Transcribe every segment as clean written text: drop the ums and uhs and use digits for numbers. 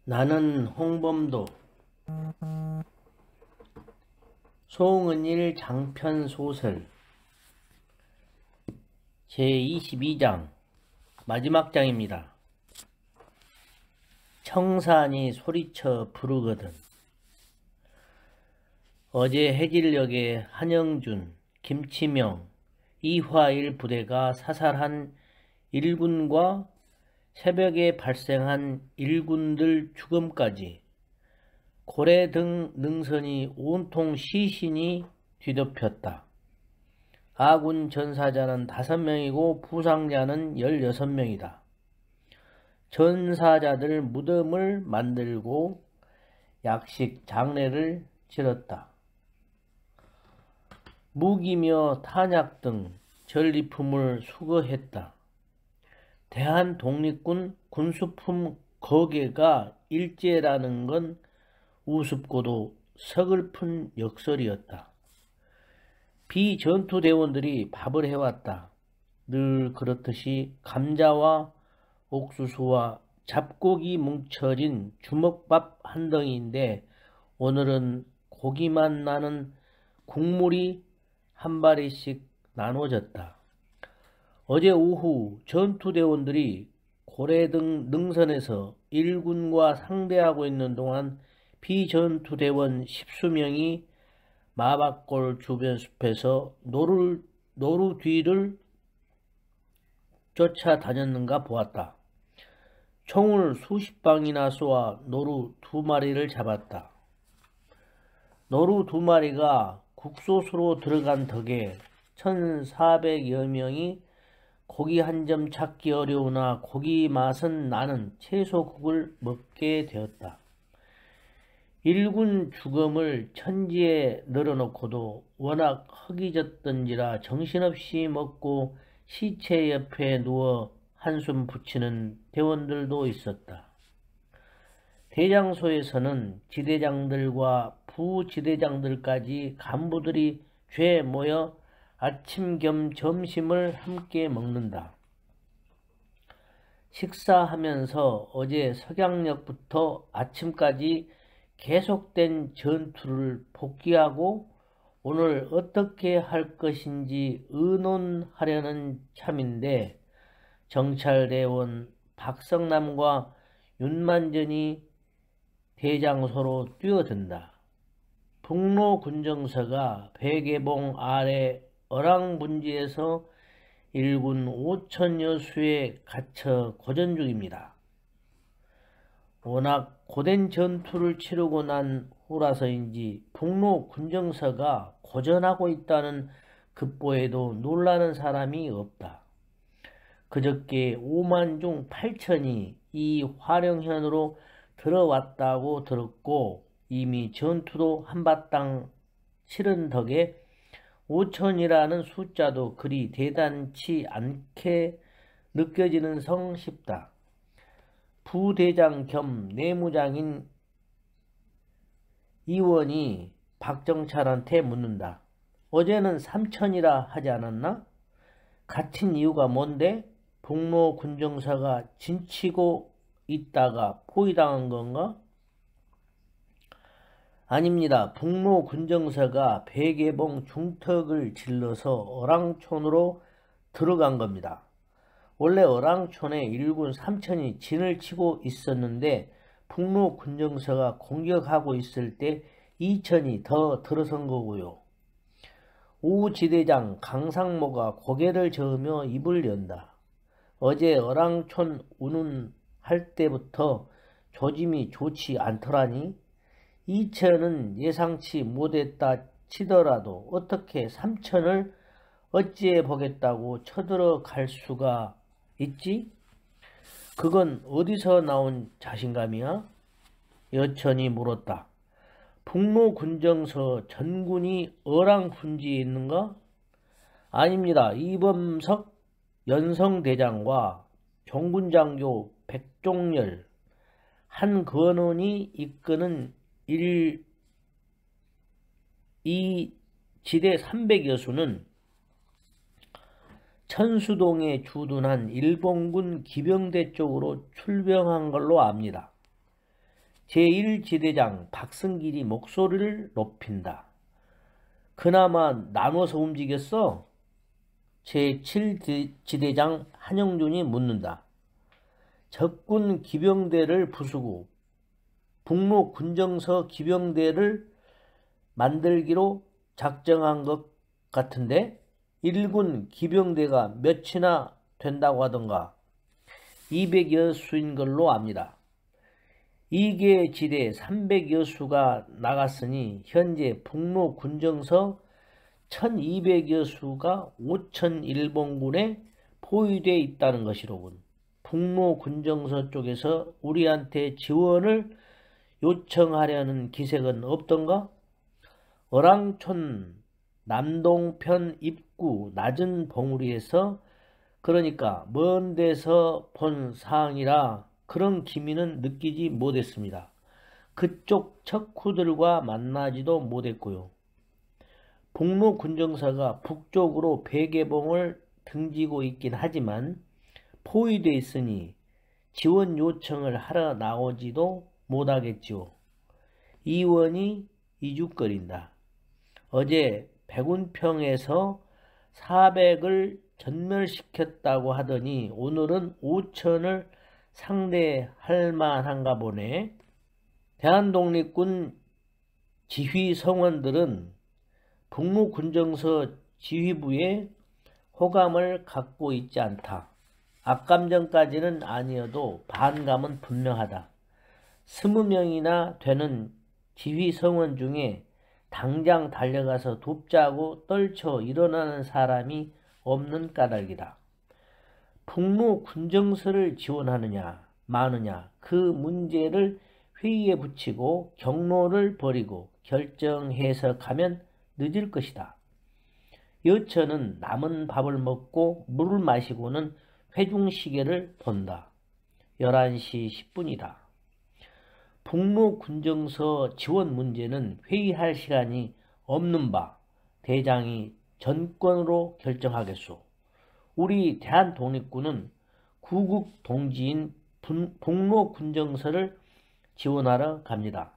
나는 홍범도 송은일 장편소설 제22장 마지막 장입니다. 청산이 소리쳐 부르거든. 어제 해질녘에 한영준, 김치명, 이화일 부대가 사살한 일군과 새벽에 발생한 일군들 죽음까지 고래 등 능선이 온통 시신이 뒤덮였다. 아군 전사자는 5명이고 부상자는 16명이다. 전사자들 무덤을 만들고 약식 장례를 치렀다. 무기며 탄약 등 전리품을 수거했다. 대한독립군 군수품 거계가 일제라는 건 우습고도 서글픈 역설이었다. 비전투대원들이 밥을 해왔다. 늘 그렇듯이 감자와 옥수수와 잡고기 뭉쳐진 주먹밥 한 덩이인데 오늘은 고기만 나는 국물이 한 바리씩 나눠졌다. 어제 오후 전투대원들이 고래등 능선에서 일군과 상대하고 있는 동안 비전투대원 10수명이 마박골 주변 숲에서 노루 뒤를 쫓아다녔는가 보았다. 총을 수십 방이나 쏘아 노루 2마리를 잡았다. 노루 2마리가 국소수로 들어간 덕에 1,400여 명이 고기 한 점 찾기 어려우나 고기 맛은 나는 채소국을 먹게 되었다. 일군 죽음을 천지에 널어놓고도 워낙 허기졌던지라 정신없이 먹고 시체 옆에 누워 한숨 붙이는 대원들도 있었다. 대장소에서는 지대장들과 부지대장들까지 간부들이 죄 모여 아침 겸 점심을 함께 먹는다. 식사하면서 어제 석양역부터 아침까지 계속된 전투를 복귀하고 오늘 어떻게 할 것인지 의논하려는 참인데 정찰대원 박성남과 윤만전이 대장소로 뛰어든다. 북로 군정서가 백예봉 아래 어랑분지에서 일군 5천여 수에 갇혀 고전 중입니다. 워낙 고된 전투를 치르고 난 후라서인지 북로 군정서가 고전하고 있다는 급보에도 놀라는 사람이 없다. 그저께 5만 중 8천이 이 화령현으로 들어왔다고 들었고 이미 전투도 한바탕 치른 덕에 5천이라는 숫자도 그리 대단치 않게 느껴지는 성 싶다. 부대장 겸 내무장인 이원이 박정찰한테 묻는다. 어제는 3천이라 하지 않았나? 갇힌 이유가 뭔데? 북로 군정사가 진치고 있다가 포위당한 건가? 아닙니다. 북로 군정사가 백예봉 중턱을 질러서 어랑촌으로 들어간 겁니다. 원래 어랑촌에 일군 3천이 진을 치고 있었는데 북로 군정서가 공격하고 있을 때 2천이 더 들어선 거고요. 우지대장 강상모가 고개를 저으며 입을 연다. 어제 어랑촌 운운할 때부터 조짐이 좋지 않더라니. 2천은 예상치 못했다 치더라도 어떻게 3천을 어찌해 보겠다고 쳐들어갈 수가 있지? 그건 어디서 나온 자신감이야? 여천이 물었다. 북로 군정서 전군이 어랑분지에 있는가? 아닙니다. 이범석 연성대장과 종군장교 백종열, 한건원이 이끄는 이 지대 300여 수는 천수동에 주둔한 일본군 기병대 쪽으로 출병한 걸로 압니다. 제1지대장 박승길이 목소리를 높인다. 그나마 나눠서 움직였어? 제7지대장 한영준이 묻는다. 적군 기병대를 부수고 북로 군정서 기병대를 만들기로 작정한 것 같은데 1군 기병대가 몇이나 된다고 하던가 200여 수인 걸로 압니다. 2개 지대 300여 수가 나갔으니 현재 북로 군정서 1200여 수가 5천 일본군에 포위되어 있다는 것이로군. 북로 군정서 쪽에서 우리한테 지원을 요청하려는 기색은 없던가? 어랑촌 남동편 입구 낮은 봉우리에서 그러니까 먼 데서 본 사항이라 그런 기미는 느끼지 못했습니다. 그쪽 척후들과 만나지도 못했고요. 북로 군정사가 북쪽으로 배개봉을 등지고 있긴 하지만 포위되어 있으니 지원 요청을 하러 나오지도 못하겠지요. 이원이 이죽거린다. 어제 백운평에서 400을 전멸시켰다고 하더니 오늘은 5천을 상대할 만한가 보네. 대한독립군 지휘성원들은 북로 군정서 지휘부에 호감을 갖고 있지 않다. 악감정까지는 아니어도 반감은 분명하다. 20명이나 되는 지휘성원 중에 당장 달려가서 돕자고 떨쳐 일어나는 사람이 없는 까닭이다. 북로 군정서를 지원하느냐 마느냐 그 문제를 회의에 붙이고 경로를 버리고 결정해서 가면 늦을 것이다. 여처는 남은 밥을 먹고 물을 마시고는 회중시계를 본다. 11시 10분이다. 북로 군정서 지원 문제는 회의할 시간이 없는 바 대장이 전권으로 결정하겠소. 우리 대한독립군은 구국 동지인 북로 군정서를 지원하러 갑니다.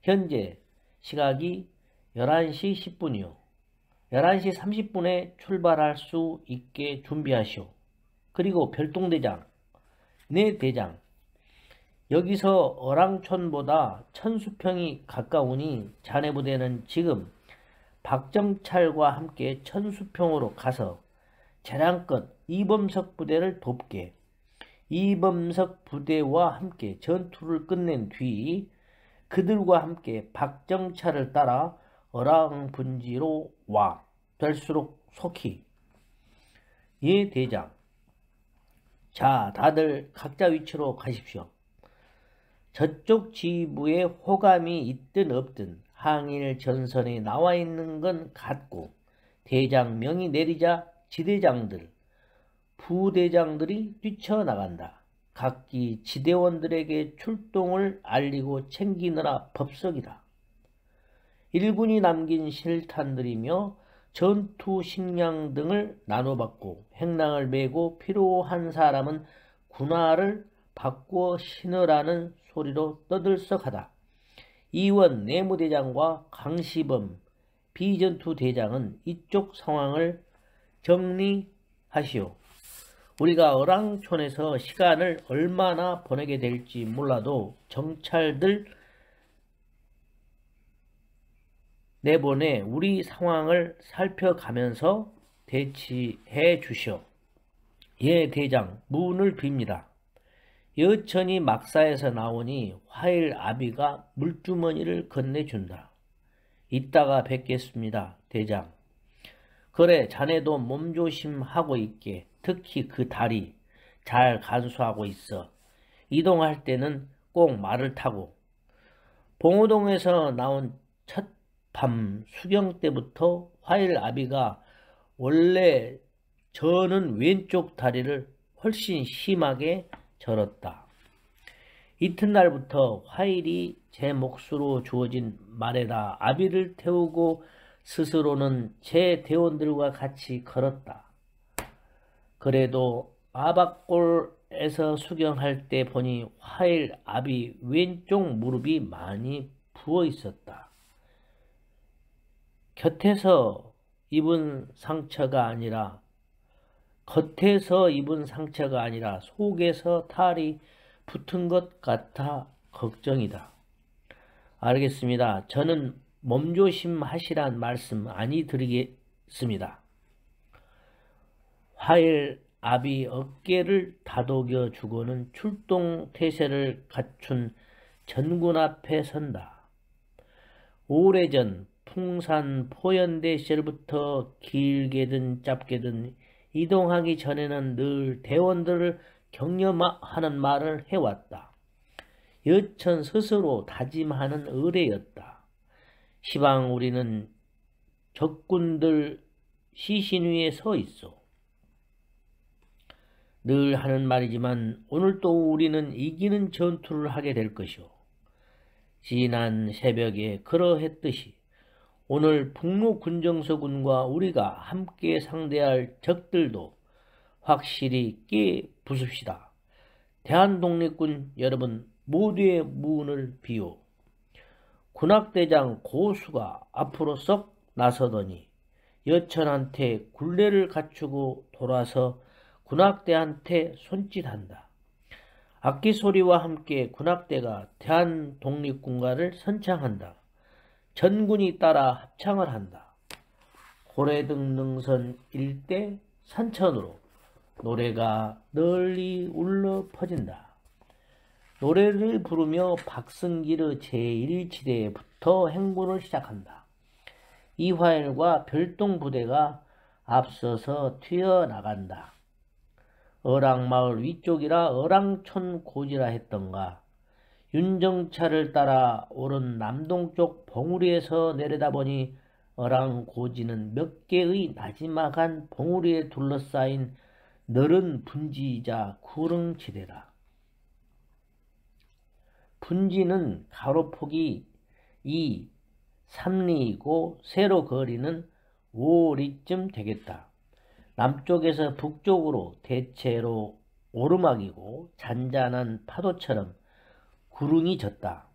현재 시각이 11시 10분이요. 11시 30분에 출발할 수 있게 준비하시오. 그리고 별동대장, 내 대장, 여기서 어랑촌보다 천수평이 가까우니 자네 부대는 지금 박정찰과 함께 천수평으로 가서 재량껏 이범석 부대를 돕게. 이범석 부대와 함께 전투를 끝낸 뒤 그들과 함께 박정찰을 따라 어랑분지로 와. 될수록 속히. 예, 대장. 자, 다들 각자 위치로 가십시오. 저쪽 지휘부에 호감이 있든 없든 항일 전선에 나와 있는 건 같고 대장 명이 내리자 지대장들, 부대장들이 뛰쳐나간다. 각기 지대원들에게 출동을 알리고 챙기느라 법석이다. 1군이 남긴 실탄들이며 전투 식량 등을 나눠받고 행랑을 메고 필요한 사람은 군화를 바꾸어 신으라는 소리로 떠들썩하다. 이원 내무대장과 강시범 비전투대장은 이쪽 상황을 정리하시오. 우리가 어랑촌에서 시간을 얼마나 보내게 될지 몰라도 정찰들 내보내 우리 상황을 살펴가면서 대치해 주시오. 예, 대장, 문을 빕니다. 여천이 막사에서 나오니 화일 아비가 물주머니를 건네준다. 이따가 뵙겠습니다, 대장. 그래, 자네도 몸조심하고 있게. 특히 그 다리 잘 간수하고 있어. 이동할 때는 꼭 말을 타고. 봉오동에서 나온 첫 밤 수경 때부터 화일 아비가 원래 저는 왼쪽 다리를 훨씬 심하게 절었다. 이튿날부터 화일이 제 몫으로 주어진 말에다 아비를 태우고 스스로는 제 대원들과 같이 걸었다. 그래도 아박골 산에서 수경할 때 보니 화일 압이 왼쪽 무릎이 많이 부어 있었다. 겉에서 입은 상처가 아니라 속에서 탈이 붙은 것 같아 걱정이다. 알겠습니다. 저는 몸조심하시란 말씀 아니 드리겠습니다. 화일 압이 어깨를 다독여 주고는 출동 태세를 갖춘 전군 앞에 선다. 오래전 풍산 포연대 시절부터 길게든 짧게든 이동하기 전에는 늘 대원들을 격려하는 말을 해왔다. 여천 스스로 다짐하는 의례였다. 시방 우리는 적군들 시신 위에 서 있어. 늘 하는 말이지만 오늘 또 우리는 이기는 전투를 하게 될 것이오. 지난 새벽에 그러했듯이 오늘 북로 군정서군과 우리가 함께 상대할 적들도 확실히 깨부숩시다. 대한독립군 여러분 모두의 문을 비워. 군악대장 고수가 앞으로 썩 나서더니 여천한테 굴레를 갖추고 돌아서 군악대한테 손짓한다. 악기 소리와 함께 군악대가 대한독립군가를 선창한다. 전군이 따라 합창을 한다. 고래등 능선 일대 산천으로 노래가 널리 울려 퍼진다. 노래를 부르며 박승기르 제1지대부터 행군을 시작한다. 이화일과 별동부대가 앞서서 튀어나간다. 어랑마을 위쪽이라 어랑촌 고지라 했던가. 윤정차를 따라 오른 남동쪽 봉우리에서 내려다보니 어랑고지는 몇 개의 나지막한 봉우리에 둘러싸인 너른 분지이자 구릉지대다. 분지는 가로폭이 2, 3리이고 세로 거리는 5리쯤 되겠다. 남쪽에서 북쪽으로 대체로 오르막이고 잔잔한 파도처럼 구릉이 졌다.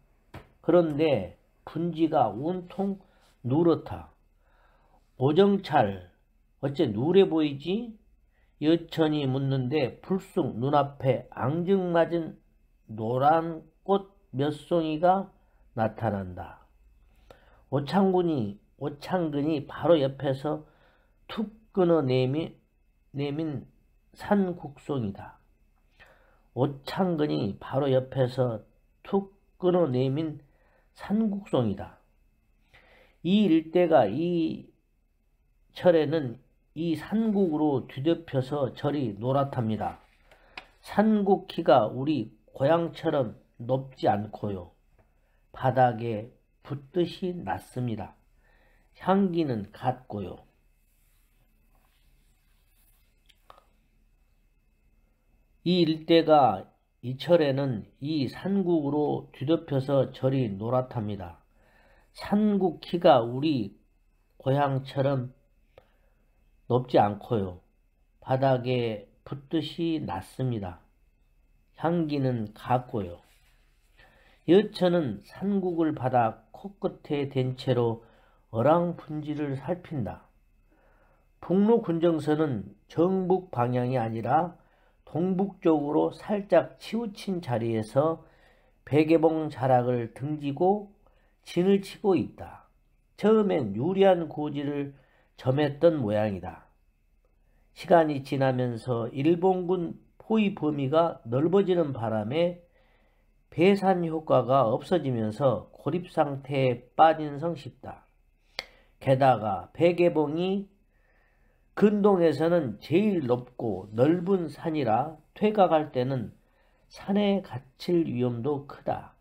그런데 분지가 온통 누렇다. 오정찰 어째 누래 보이지? 여천이 묻는데 불쑥 눈앞에 앙증맞은 노란 꽃 몇 송이가 나타난다. 오창근이 바로 옆에서 툭 끊어 내민 산국송이다. 오창근이 바로 옆에서 툭 끊어 내민 산국송이다. 이 일대가 이 철에는 이 산국으로 뒤덮여서 절이 노랗답니다. 산국 키가 우리 고향처럼 높지 않고요. 바닥에 붙듯이 낮습니다. 향기는 같고요. 이 일대가 이 철에는 이 산국으로 뒤덮여서 절이 노랗답니다. 산국 키가 우리 고향처럼 높지 않고요. 바닥에 붙듯이 낮습니다. 향기는 같고요. 여천은 산국을 받아 코끝에 댄 채로 어랑분지를 살핀다. 북로 군정선은 정북 방향이 아니라 동북쪽으로 살짝 치우친 자리에서 백예봉 자락을 등지고 진을 치고 있다. 처음엔 유리한 고지를 점했던 모양이다. 시간이 지나면서 일본군 포위 범위가 넓어지는 바람에 배산 효과가 없어지면서 고립상태에 빠진 성씨다. 게다가 백예봉이 근동에서는 제일 높고 넓은 산이라 퇴각할 때는 산에 갇힐 위험도 크다.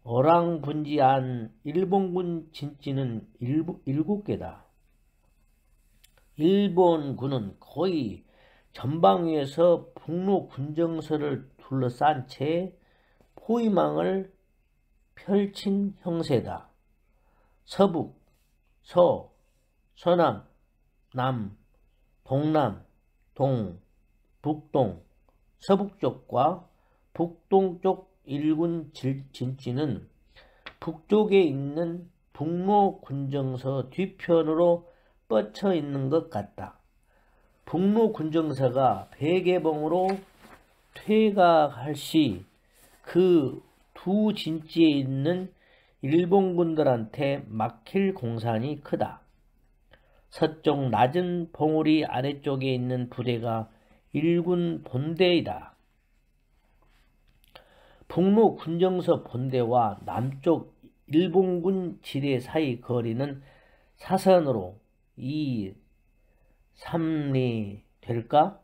어랑분지 안 일본군 진지는 7개다. 일본군은 거의 전방위에서 북로 군정서를 둘러싼 채 포위망을 펼친 형세다. 서북, 서, 서남, 남, 동남, 동, 북동, 서북쪽과 북동쪽 1군 진지는 북쪽에 있는 북로 군정서 뒤편으로 뻗쳐 있는 것 같다. 북로 군정서가 백예봉으로 퇴각할 시 그 두 진지에 있는 일본군들한테 막힐 공산이 크다. 서쪽 낮은 봉우리 아래쪽에 있는 부대가 1군 본대이다. 북로 군정서 본대와 남쪽 일본군 지대 사이 거리는 사선으로 2, 3리 될까?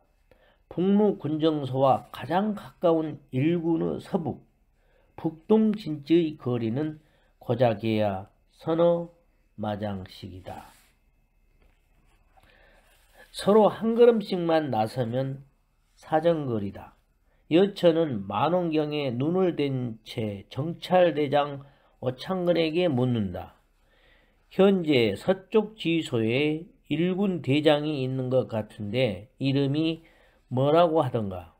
북로 군정서와 가장 가까운 1군의 서북, 북동 진지의 거리는 고작해야 서너 마장씩이다. 서로 한 걸음씩만 나서면 사정거리다. 여처는 만원경에 눈을 댄 채 정찰대장 오창근에게 묻는다. 현재 서쪽 지휘소에 1군 대장이 있는 것 같은데 이름이 뭐라고 하던가?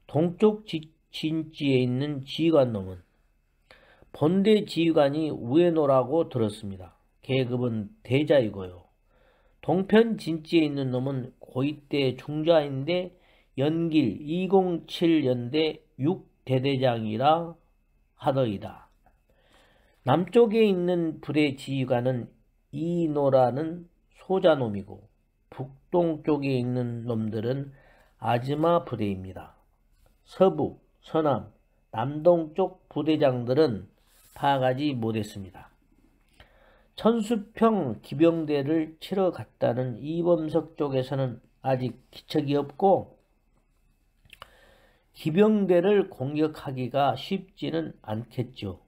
동쪽 진지에 있는 지휘관놈은 본대 지휘관이 우에노라고 들었습니다. 계급은 대자이고요. 동편 진지에 있는 놈은 고이대 중자인데 연길 207연대 6대대장이라 하더이다. 남쪽에 있는 부대 지휘관은 이노라는 소자놈이고 북동쪽에 있는 놈들은 아즈마 부대입니다. 서북, 서남, 남동쪽 부대장들은 파악하지 못했습니다. 천수평 기병대를 치러 갔다는 이범석 쪽에서는 아직 기척이 없고 기병대를 공격하기가 쉽지는 않겠죠.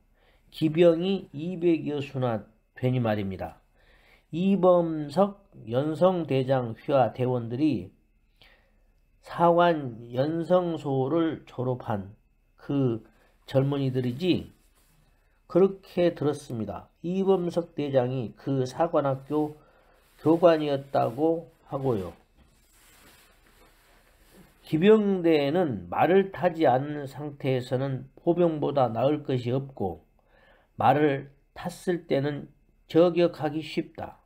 기병이 200여 수나 되니 말입니다. 이범석 연성대장 휘하 대원들이 사관 연성소를 졸업한 그 젊은이들이지 그렇게 들었습니다. 이범석 대장이 그 사관학교 교관이었다고 하고요. 기병대에는 말을 타지 않은 상태에서는 포병보다 나을 것이 없고 말을 탔을 때는 저격하기 쉽다.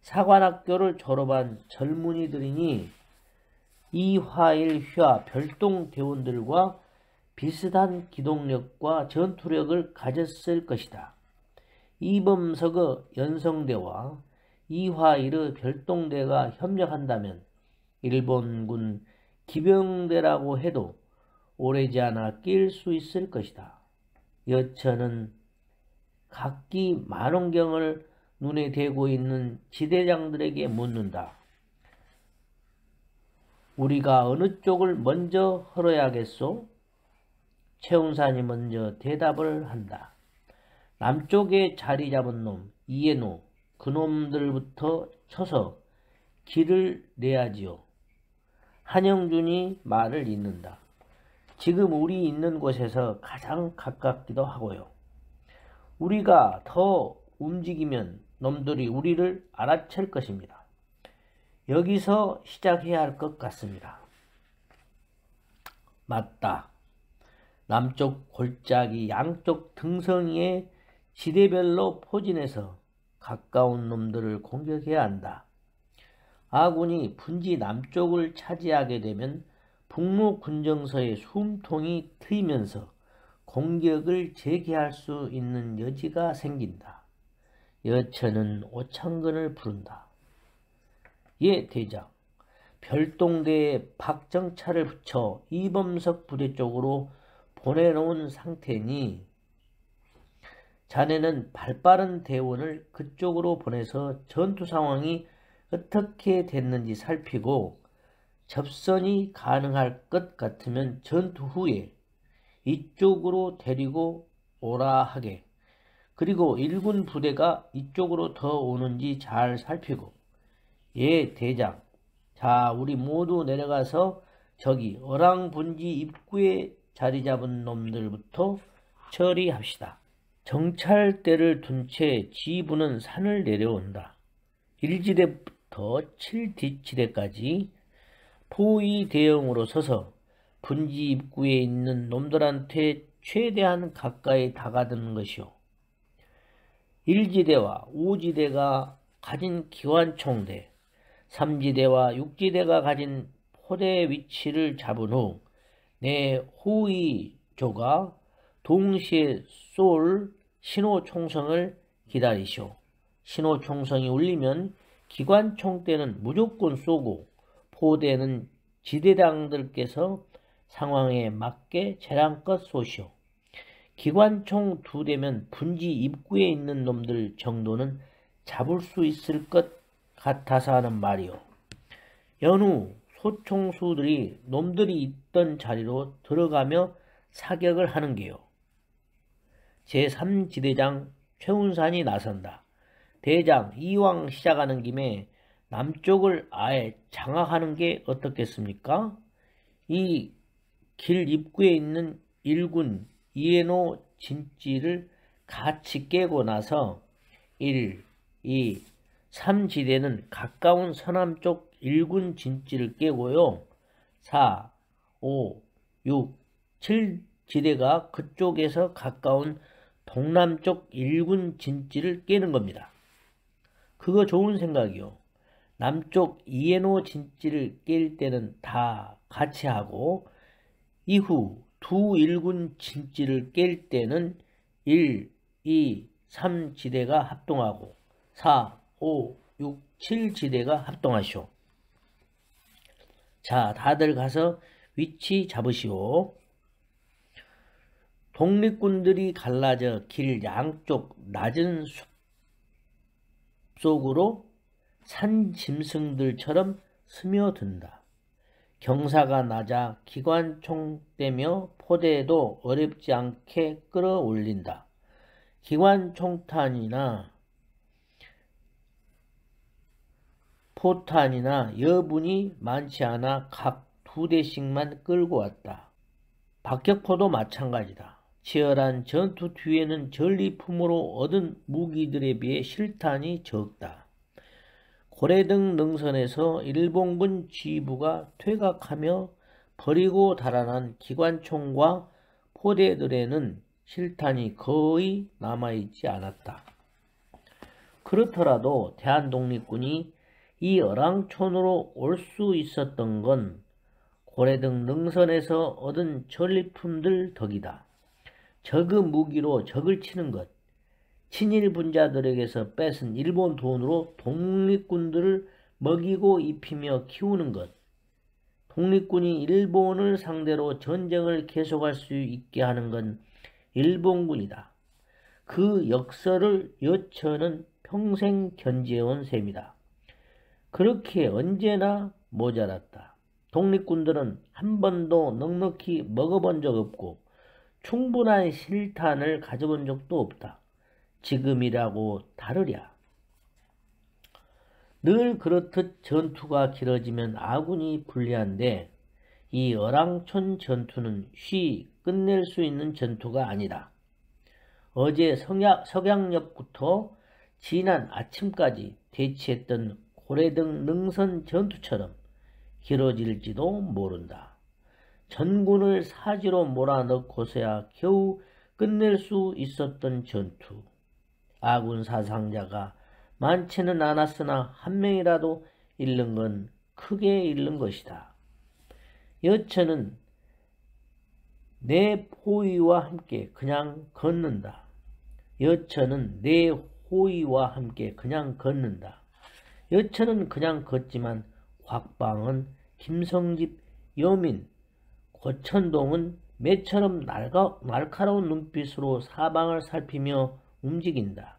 사관학교를 졸업한 젊은이들이니 이화일 휘하 별동 대원들과 비슷한 기동력과 전투력을 가졌을 것이다. 이범석의 연성대와 이화일의 별동대가 협력한다면 일본군 기병대라고 해도 오래지 않아 낄 수 있을 것이다. 여처는 각기 만원경을 눈에 대고 있는 지대장들에게 묻는다. 우리가 어느 쪽을 먼저 헐어야겠소? 최운산이 먼저 대답을 한다. 남쪽에 자리 잡은 놈 이해노 그놈들부터 쳐서 길을 내야지요. 한영준이 말을 잇는다. 지금 우리 있는 곳에서 가장 가깝기도 하고요. 우리가 더 움직이면 놈들이 우리를 알아챌 것입니다. 여기서 시작해야 할 것 같습니다. 맞다. 남쪽 골짜기 양쪽 등성이에 지대별로 포진해서 가까운 놈들을 공격해야 한다. 아군이 분지 남쪽을 차지하게 되면 북로 군정서의 숨통이 트이면서 공격을 재개할 수 있는 여지가 생긴다. 여처는 오창근을 부른다. 예, 대장. 별동대에 박정차를 붙여 이범석 부대 쪽으로 보내놓은 상태니 자네는 발빠른 대원을 그쪽으로 보내서 전투 상황이 어떻게 됐는지 살피고 접선이 가능할 것 같으면 전투 후에 이쪽으로 데리고 오라 하게. 그리고 1군 부대가 이쪽으로 더 오는지 잘 살피고. 예, 대장. 자, 우리 모두 내려가서 저기 어랑분지 입구에 자리 잡은 놈들부터 처리합시다. 정찰대를 둔 채 지부는 산을 내려온다. 1지대부터 7지대까지 포위 대형으로 서서 분지 입구에 있는 놈들한테 최대한 가까이 다가드는 것이요. 1지대와 5지대가 가진 기관총대, 3지대와 6지대가 가진 포대 위치를 잡은 후 내 호위조가 동시에 쏠 신호 총성을 기다리시오. 신호 총성이 울리면 기관총대는 무조건 쏘고 포대는 지대장들께서 상황에 맞게 재량껏 쏘시오. 기관총 2대면 분지 입구에 있는 놈들 정도는 잡을 수 있을 것 같아서 하는 말이오. 연후 소총수들이 놈들이 있던 자리로 들어가며 사격을 하는 게요. 제3지대장 최운산이 나선다. 대장 이왕 시작하는 김에 남쪽을 아예 장악하는 게 어떻겠습니까? 이 길 입구에 있는 1군 이에노 진지를 같이 깨고 나서 1, 2, 3지대는 가까운 서남쪽 1군 진지를 깨고요. 4, 5, 6, 7지대가 그쪽에서 가까운 동남쪽 1군 진지를 깨는 겁니다. 그거 좋은 생각이요. 남쪽 이에노 진지를 깰 때는 다 같이 하고 이후 두 1군 진지를 깰 때는 1, 2, 3지대가 합동하고 4, 5, 6, 7지대가 합동하시오. 자, 다들 가서 위치 잡으시오. 독립군들이 갈라져 길 양쪽 낮은 숲 속으로 산 짐승들처럼 스며든다. 경사가 낮아 기관총대며 포대도 어렵지 않게 끌어올린다. 기관총탄이나 포탄이나 여분이 많지 않아 각 2대씩만 끌고 왔다. 박격포도 마찬가지다. 치열한 전투 뒤에는 전리품으로 얻은 무기들에 비해 실탄이 적다. 고래등 능선에서 일본군 지휘부가 퇴각하며 버리고 달아난 기관총과 포대들에는 실탄이 거의 남아있지 않았다. 그렇더라도 대한독립군이 이 어랑촌으로 올 수 있었던 건 고래등 능선에서 얻은 전리품들 덕이다. 적의 무기로 적을 치는 것, 친일 분자들에게서 뺏은 일본 돈으로 독립군들을 먹이고 입히며 키우는 것, 독립군이 일본을 상대로 전쟁을 계속할 수 있게 하는 건 일본군이다. 그 역설을 여처는 평생 견지해온 셈이다. 그렇게 언제나 모자랐다. 독립군들은 한 번도 넉넉히 먹어본 적 없고 충분한 실탄을 가져본 적도 없다. 지금이라고 다르랴. 늘 그렇듯 전투가 길어지면 아군이 불리한데 이 어랑촌 전투는 쉬 끝낼 수 있는 전투가 아니다. 어제 석양역부터 지난 아침까지 대치했던 고래등 능선 전투처럼 길어질지도 모른다. 전군을 사지로 몰아넣고서야 겨우 끝낼 수 있었던 전투. 아군 사상자가 많지는 않았으나 한 명이라도 잃는 건 크게 잃는 것이다. 여처는 내 호위와 함께 그냥 걷는다. 여처는 내 호위와 함께 그냥 걷는다. 여처는 그냥 걷지만 곽방은, 김성집, 여민, 고천동은 매처럼 날카로운 눈빛으로 사방을 살피며 움직인다.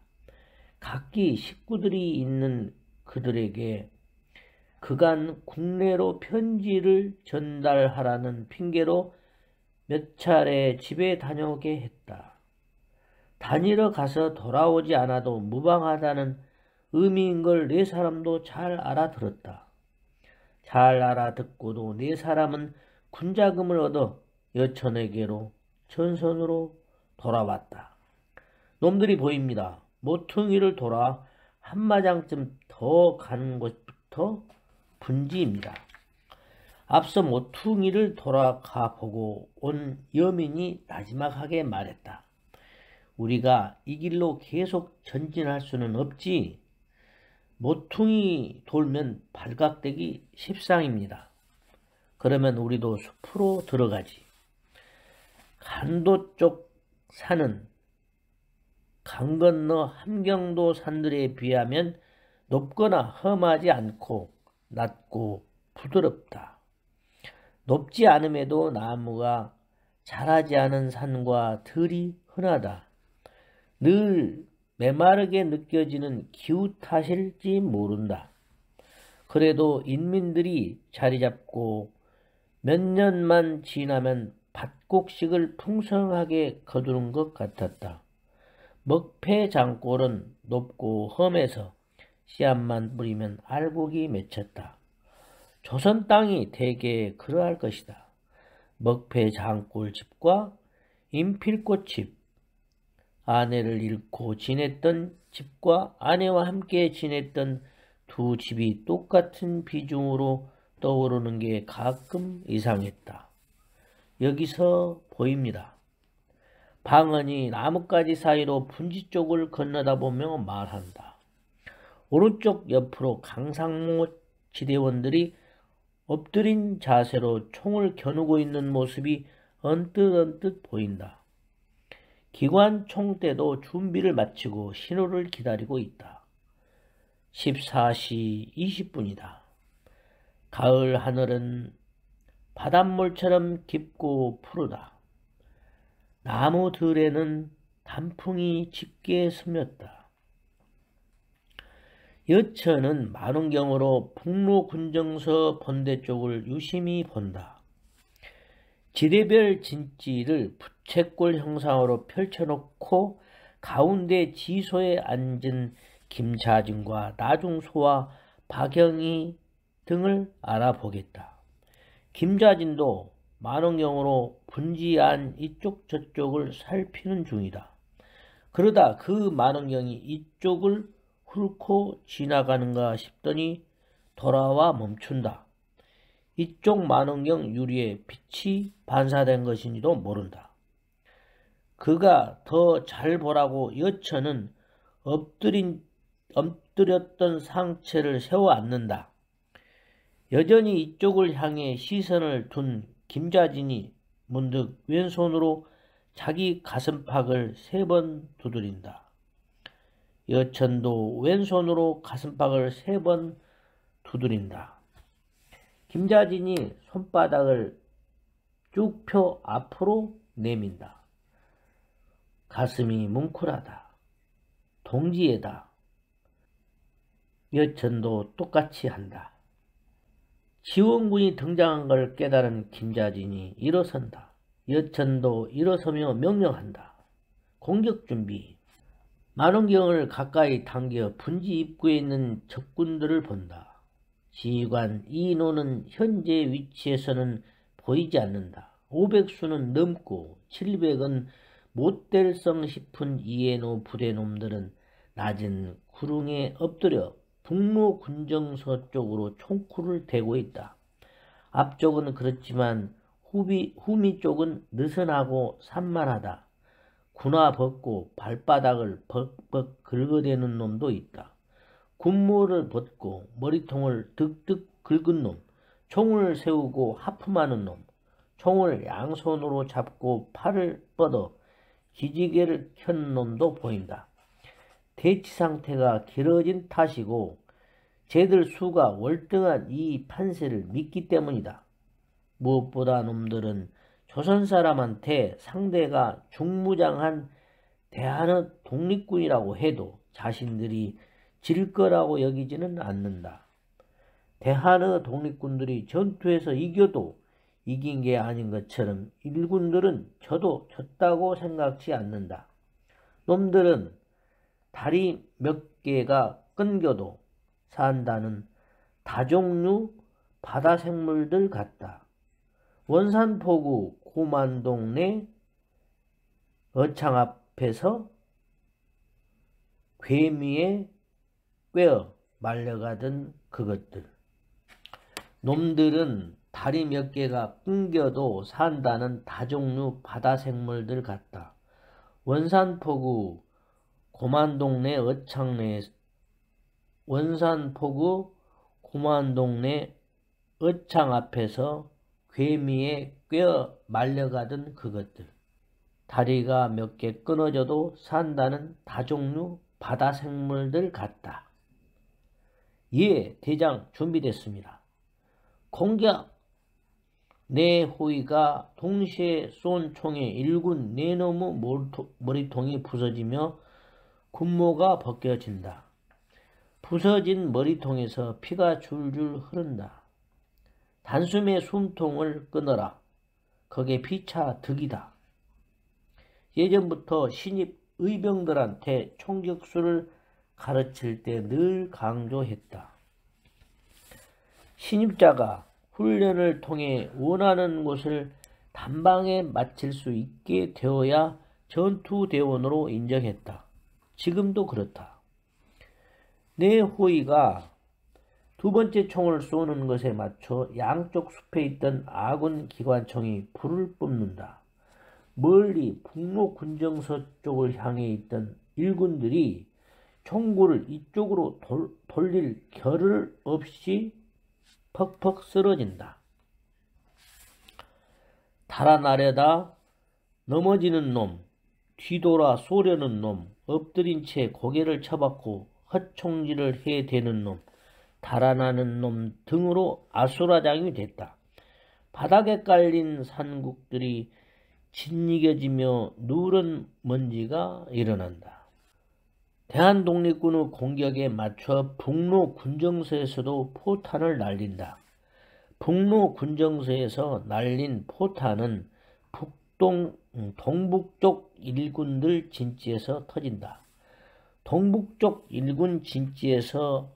각기 식구들이 있는 그들에게 그간 국내로 편지를 전달하라는 핑계로 몇 차례 집에 다녀오게 했다. 다니러 가서 돌아오지 않아도 무방하다는 의미인 걸 네 사람도 잘 알아들었다. 잘 알아듣고도 네 사람은 군자금을 얻어 여천에게로 전선으로 돌아왔다. 놈들이 보입니다. 모퉁이를 돌아 한마장쯤 더 가는 곳부터 분지입니다. 앞서 모퉁이를 돌아가 보고 온 여민이 나지막하게 말했다. 우리가 이 길로 계속 전진할 수는 없지. 모퉁이 돌면 발각되기 십상입니다. 그러면 우리도 숲으로 들어가지. 간도 쪽 산은 강 건너 함경도 산들에 비하면 높거나 험하지 않고 낮고 부드럽다. 높지 않음에도 나무가 자라지 않은 산과 들이 흔하다. 늘 메마르게 느껴지는 기후 탓일지 모른다. 그래도 인민들이 자리 잡고 몇 년만 지나면 밭곡식을 풍성하게 거두는 것 같았다. 먹패 장골은 높고 험해서 씨앗만 뿌리면 알곡이 맺혔다. 조선 땅이 대개 그러할 것이다. 먹패 장골 집과 인필꽃 집, 아내를 잃고 지냈던 집과 아내와 함께 지냈던 두 집이 똑같은 비중으로 떠오르는 게 가끔 이상했다. 여기서 보입니다. 방언이 나뭇가지 사이로 분지 쪽을 건너다 보며 말한다. 오른쪽 옆으로 강상모 지대원들이 엎드린 자세로 총을 겨누고 있는 모습이 언뜻 보인다. 기관 총대도 준비를 마치고 신호를 기다리고 있다. 14시 20분이다. 가을 하늘은 바닷물처럼 깊고 푸르다. 나무들에는 단풍이 짙게 스몄다. 여천은 만원경으로 북로군정서 본대 쪽을 유심히 본다. 지대별 진지를 부채꼴 형상으로 펼쳐놓고 가운데 지소에 앉은 김자진과 나중소와 박영희 등을 알아보겠다. 김자진도 만원경으로 분지안 이쪽 저쪽을 살피는 중이다. 그러다 그 만원경이 이쪽을 훑고 지나가는가 싶더니 돌아와 멈춘다. 이쪽 만원경 유리에 빛이 반사된 것인지도 모른다. 그가 더 잘 보라고 여천은 엎드렸던 상체를 세워 앉는다. 여전히 이쪽을 향해 시선을 둔 김자진이 문득 왼손으로 자기 가슴팍을 3번 두드린다. 여천도 왼손으로 가슴팍을 3번 두드린다. 김자진이 손바닥을 쭉 펴 앞으로 내민다. 가슴이 뭉클하다. 동지애다. 여천도 똑같이 한다. 지원군이 등장한 걸 깨달은 김자진이 일어선다. 여천도 일어서며 명령한다. 공격 준비. 만원경을 가까이 당겨 분지 입구에 있는 적군들을 본다. 지휘관 이인호는 현재 위치에서는 보이지 않는다. 500수는 넘고 700은 못될성 싶은 이인호 부대 놈들은 낮은 구릉에 엎드려 북로 군정서 쪽으로 총구를 대고 있다. 앞쪽은 그렇지만 후미 쪽은 느슨하고 산만하다. 군화 벗고 발바닥을 벅벅 긁어대는 놈도 있다. 군무를 벗고 머리통을 득득 긁은 놈, 총을 세우고 하품하는 놈, 총을 양손으로 잡고 팔을 뻗어 기지개를 켠 놈도 보인다. 대치 상태가 길어진 탓이고 쟤들 수가 월등한 이 판세를 믿기 때문이다. 무엇보다 놈들은 조선 사람한테 상대가 중무장한 대한의 독립군이라고 해도 자신들이 질 거라고 여기지는 않는다. 대한의 독립군들이 전투에서 이겨도 이긴 게 아닌 것처럼 일군들은 져도 졌다고 생각지 않는다. 놈들은 다리 몇 개가 끊겨도 산다는 다종류 바다생물들 같다. 원산포구 고만동 내 어창 앞에서 괴미에 꿰어 말려가던 그것들. 놈들은 다리 몇 개가 끊겨도 산다는 다종류 바다생물들 같다. 원산포구 고만동네 어창 앞에서 괴미에 꿰어 말려가던 그것들. 다리가 몇 개 끊어져도 산다는 다종류 바다생물들 같다. 예, 대장 준비됐습니다. 공격! 네 호위가 동시에 쏜 총에 일군 네놈의 머리통이 부서지며 군모가 벗겨진다. 부서진 머리통에서 피가 줄줄 흐른다. 단숨에 숨통을 끊어라. 거기에 피차 득이다. 예전부터 신입 의병들한테 총격수를 가르칠 때 늘 강조했다. 신입자가 훈련을 통해 원하는 곳을 단방에 마칠 수 있게 되어야 전투대원으로 인정했다. 지금도 그렇다. 내 호위가 두 번째 총을 쏘는 것에 맞춰 양쪽 숲에 있던 아군 기관총이 불을 뿜는다. 멀리 북로 군정서 쪽을 향해 있던 일군들이 총구를 이쪽으로 돌릴 겨를 없이 퍽퍽 쓰러진다. 달아나려다 넘어지는 놈, 뒤돌아 쏘려는 놈, 엎드린 채 고개를 쳐박고 헛총질을 해대는 놈, 달아나는 놈 등으로 아수라장이 됐다. 바닥에 깔린 산국들이 짓이겨지며 누런 먼지가 일어난다. 대한독립군의 공격에 맞춰 북로 군정서에서도 포탄을 날린다. 북로 군정서에서 날린 포탄은 동북쪽 일군들 진지에서 터진다. 동북쪽 일군 진지에서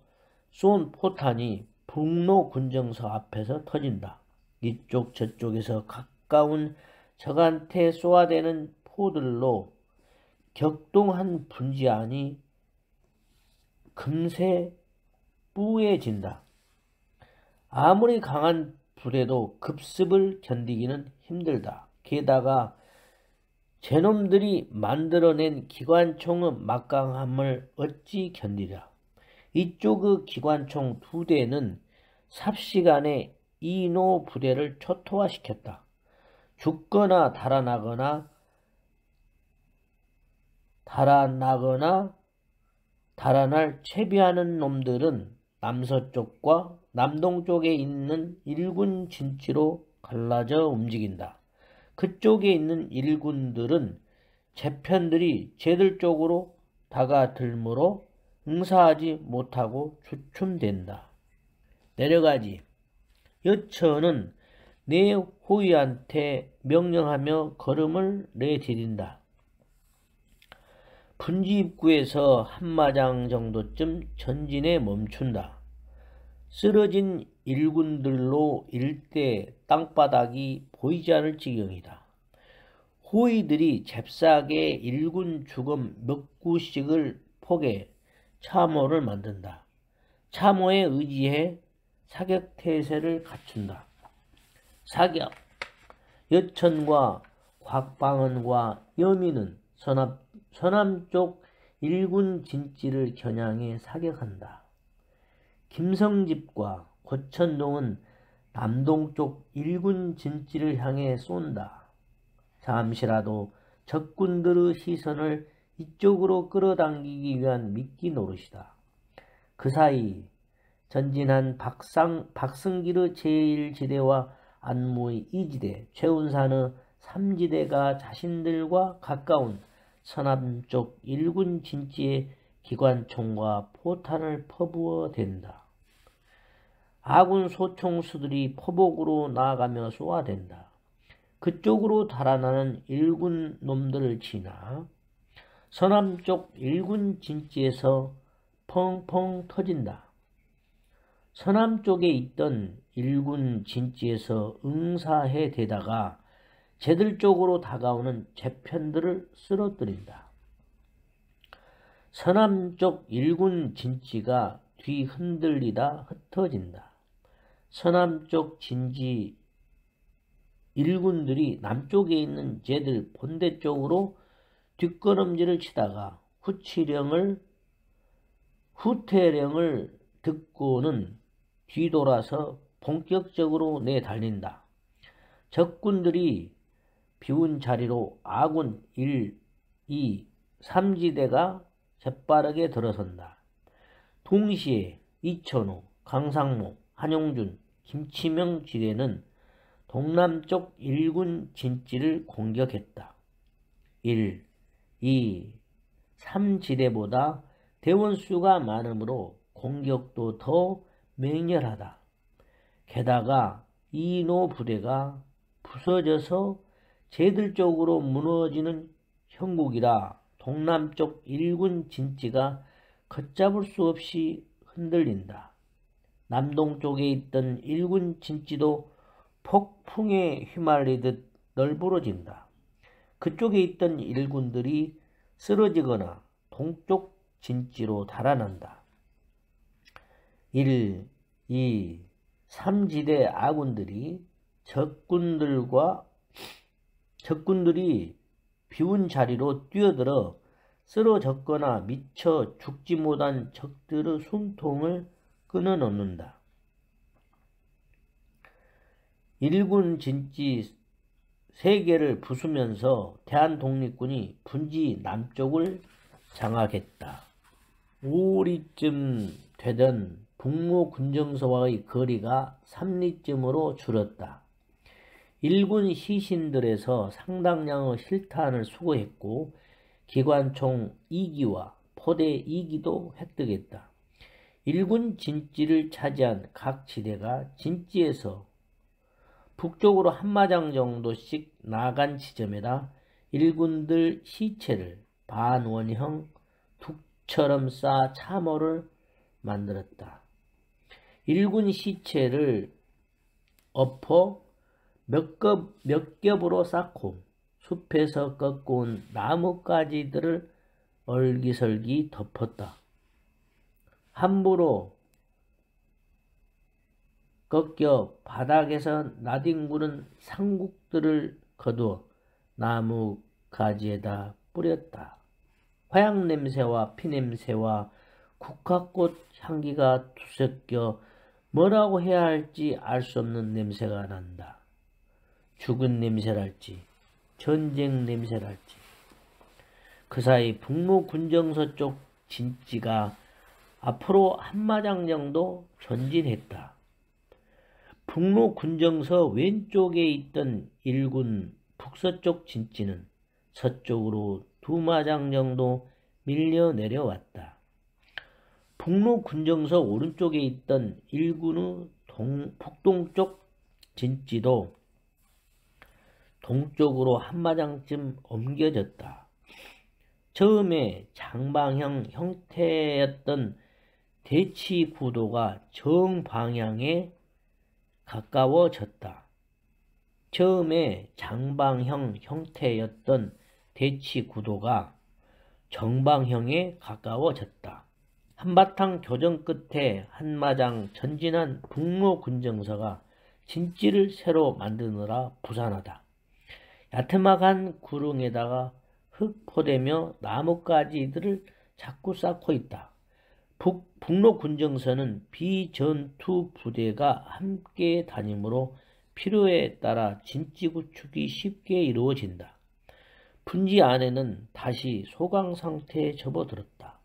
쏜 포탄이 북로 군정서 앞에서 터진다. 이쪽 저쪽에서 가까운 적한테 쏘아대는 포들로 격동한 분지안이 금세 뿌해진다. 아무리 강한 불에도 급습을 견디기는 힘들다. 게다가 제놈들이 만들어낸 기관총의 막강함을 어찌 견디랴. 이쪽의 기관총 2대는 삽시간에 이노 부대를 초토화시켰다. 죽거나 달아날 채비하는 놈들은 남서쪽과 남동쪽에 있는 일군 진지로 갈라져 움직인다. 그쪽에 있는 일군들은 재편들이 쟤들 쪽으로 다가들므로 응사하지 못하고 주춤된다. 내려가지. 여처는 내 호위한테 명령하며 걸음을 내디딘다. 분지 입구에서 한마장 정도쯤 전진에 멈춘다. 쓰러진 일군들로 일대 땅바닥이 보이지 않을 지경이다. 호위들이 잽싸게 일군 주검 몇 구씩을 포개 참호를 만든다. 참호에 의지해 사격태세를 갖춘다. 사격! 여천과 곽방은과 여민은 서남쪽 일군 진지를 겨냥해 사격한다. 김성집과 고천동은 남동쪽 일군 진지를 향해 쏜다. 잠시라도 적군들의 시선을 이쪽으로 끌어당기기 위한 미끼 노릇이다. 그 사이 전진한 박승길의 제1지대와 안무의 2지대, 최운산의 3지대가 자신들과 가까운 서남쪽 일군 진지에 기관총과 포탄을 퍼부어 댄다. 아군 소총수들이 포복으로 나아가며 쏘아댄다. 그쪽으로 달아나는 일군 놈들을 지나 서남쪽 일군 진지에서 펑펑 터진다. 서남쪽에 있던 일군 진지에서 응사해 대다가 쟤들 쪽으로 다가오는 재편들을 쓰러뜨린다. 서남쪽 일군 진지가 뒤 흔들리다 흩어진다. 서남쪽 진지 일군들이 남쪽에 있는 쟤들 본대 쪽으로 뒷걸음질을 치다가 후퇴령을 듣고는 뒤돌아서 본격적으로 내달린다. 적군들이 비운 자리로 아군 1, 2, 3지대가 재빠르게 들어선다. 동시에 이천호, 강상모, 한용준, 김치명 지대는 동남쪽 1군 진지를 공격했다. 1, 2, 3지대보다 대원수가 많으므로 공격도 더 맹렬하다. 게다가 이노 부대가 부서져서 쟤들 쪽으로 무너지는 형국이라 동남쪽 1군 진지가 걷잡을 수 없이 흔들린다. 남동쪽에 있던 1군 진지도 폭풍에 휘말리듯 널브러진다. 그쪽에 있던 1군들이 쓰러지거나 동쪽 진지로 달아난다. 1, 2, 3지대 아군들이 적군들이 비운 자리로 뛰어들어 쓰러졌거나 미처 죽지 못한 적들의 숨통을 끊어놓는다. 1군 진지 3개를 부수면서 대한독립군이 분지 남쪽을 장악했다. 5리쯤 되던 북로 군정서와의 거리가 3리쯤으로 줄었다. 1군 시신들에서 상당량의 실탄을 수거했고 기관총 2기와 포대 2기도 획득했다. 1군 진지를 차지한 각 지대가 진지에서 북쪽으로 한마장 정도씩 나간 지점에다 1군들 시체를 반원형 둑처럼 쌓아 참호를 만들었다. 1군 시체를 엎어 몇 겹으로 쌓고 숲에서 꺾어온 나뭇가지들을 얼기설기 덮었다. 함부로 꺾여 바닥에서 나뒹구는 상국들을 거두어 나뭇가지에다 뿌렸다. 화약냄새와 피냄새와 국화꽃 향기가 뒤섞여 뭐라고 해야 할지 알 수 없는 냄새가 난다. 죽은 냄새랄지 전쟁 냄새랄지. 그 사이 북로 군정서 쪽 진지가 앞으로 한마장 정도 전진했다. 북로 군정서 왼쪽에 있던 1군 북서쪽 진지는 서쪽으로 2마장 정도 밀려 내려왔다. 북로 군정서 오른쪽에 있던 1군의 북동쪽 진지도 동쪽으로 한마장쯤 옮겨졌다. 처음에 장방형 형태였던 대치 구도가 정방향에 가까워졌다. 처음에 장방형 형태였던 대치 구도가 정방형에 가까워졌다. 한바탕 교정 끝에 한마장 전진한 북로 군정서가 진지를 새로 만드느라 부산하다. 야트막한 구릉에다가 흙 포대며 나뭇가지들을 자꾸 쌓고 있다. 북로 군정서는 비전투 부대가 함께 다니므로 필요에 따라 진지 구축이 쉽게 이루어진다. 분지 안에는 다시 소강 상태에 접어들었다.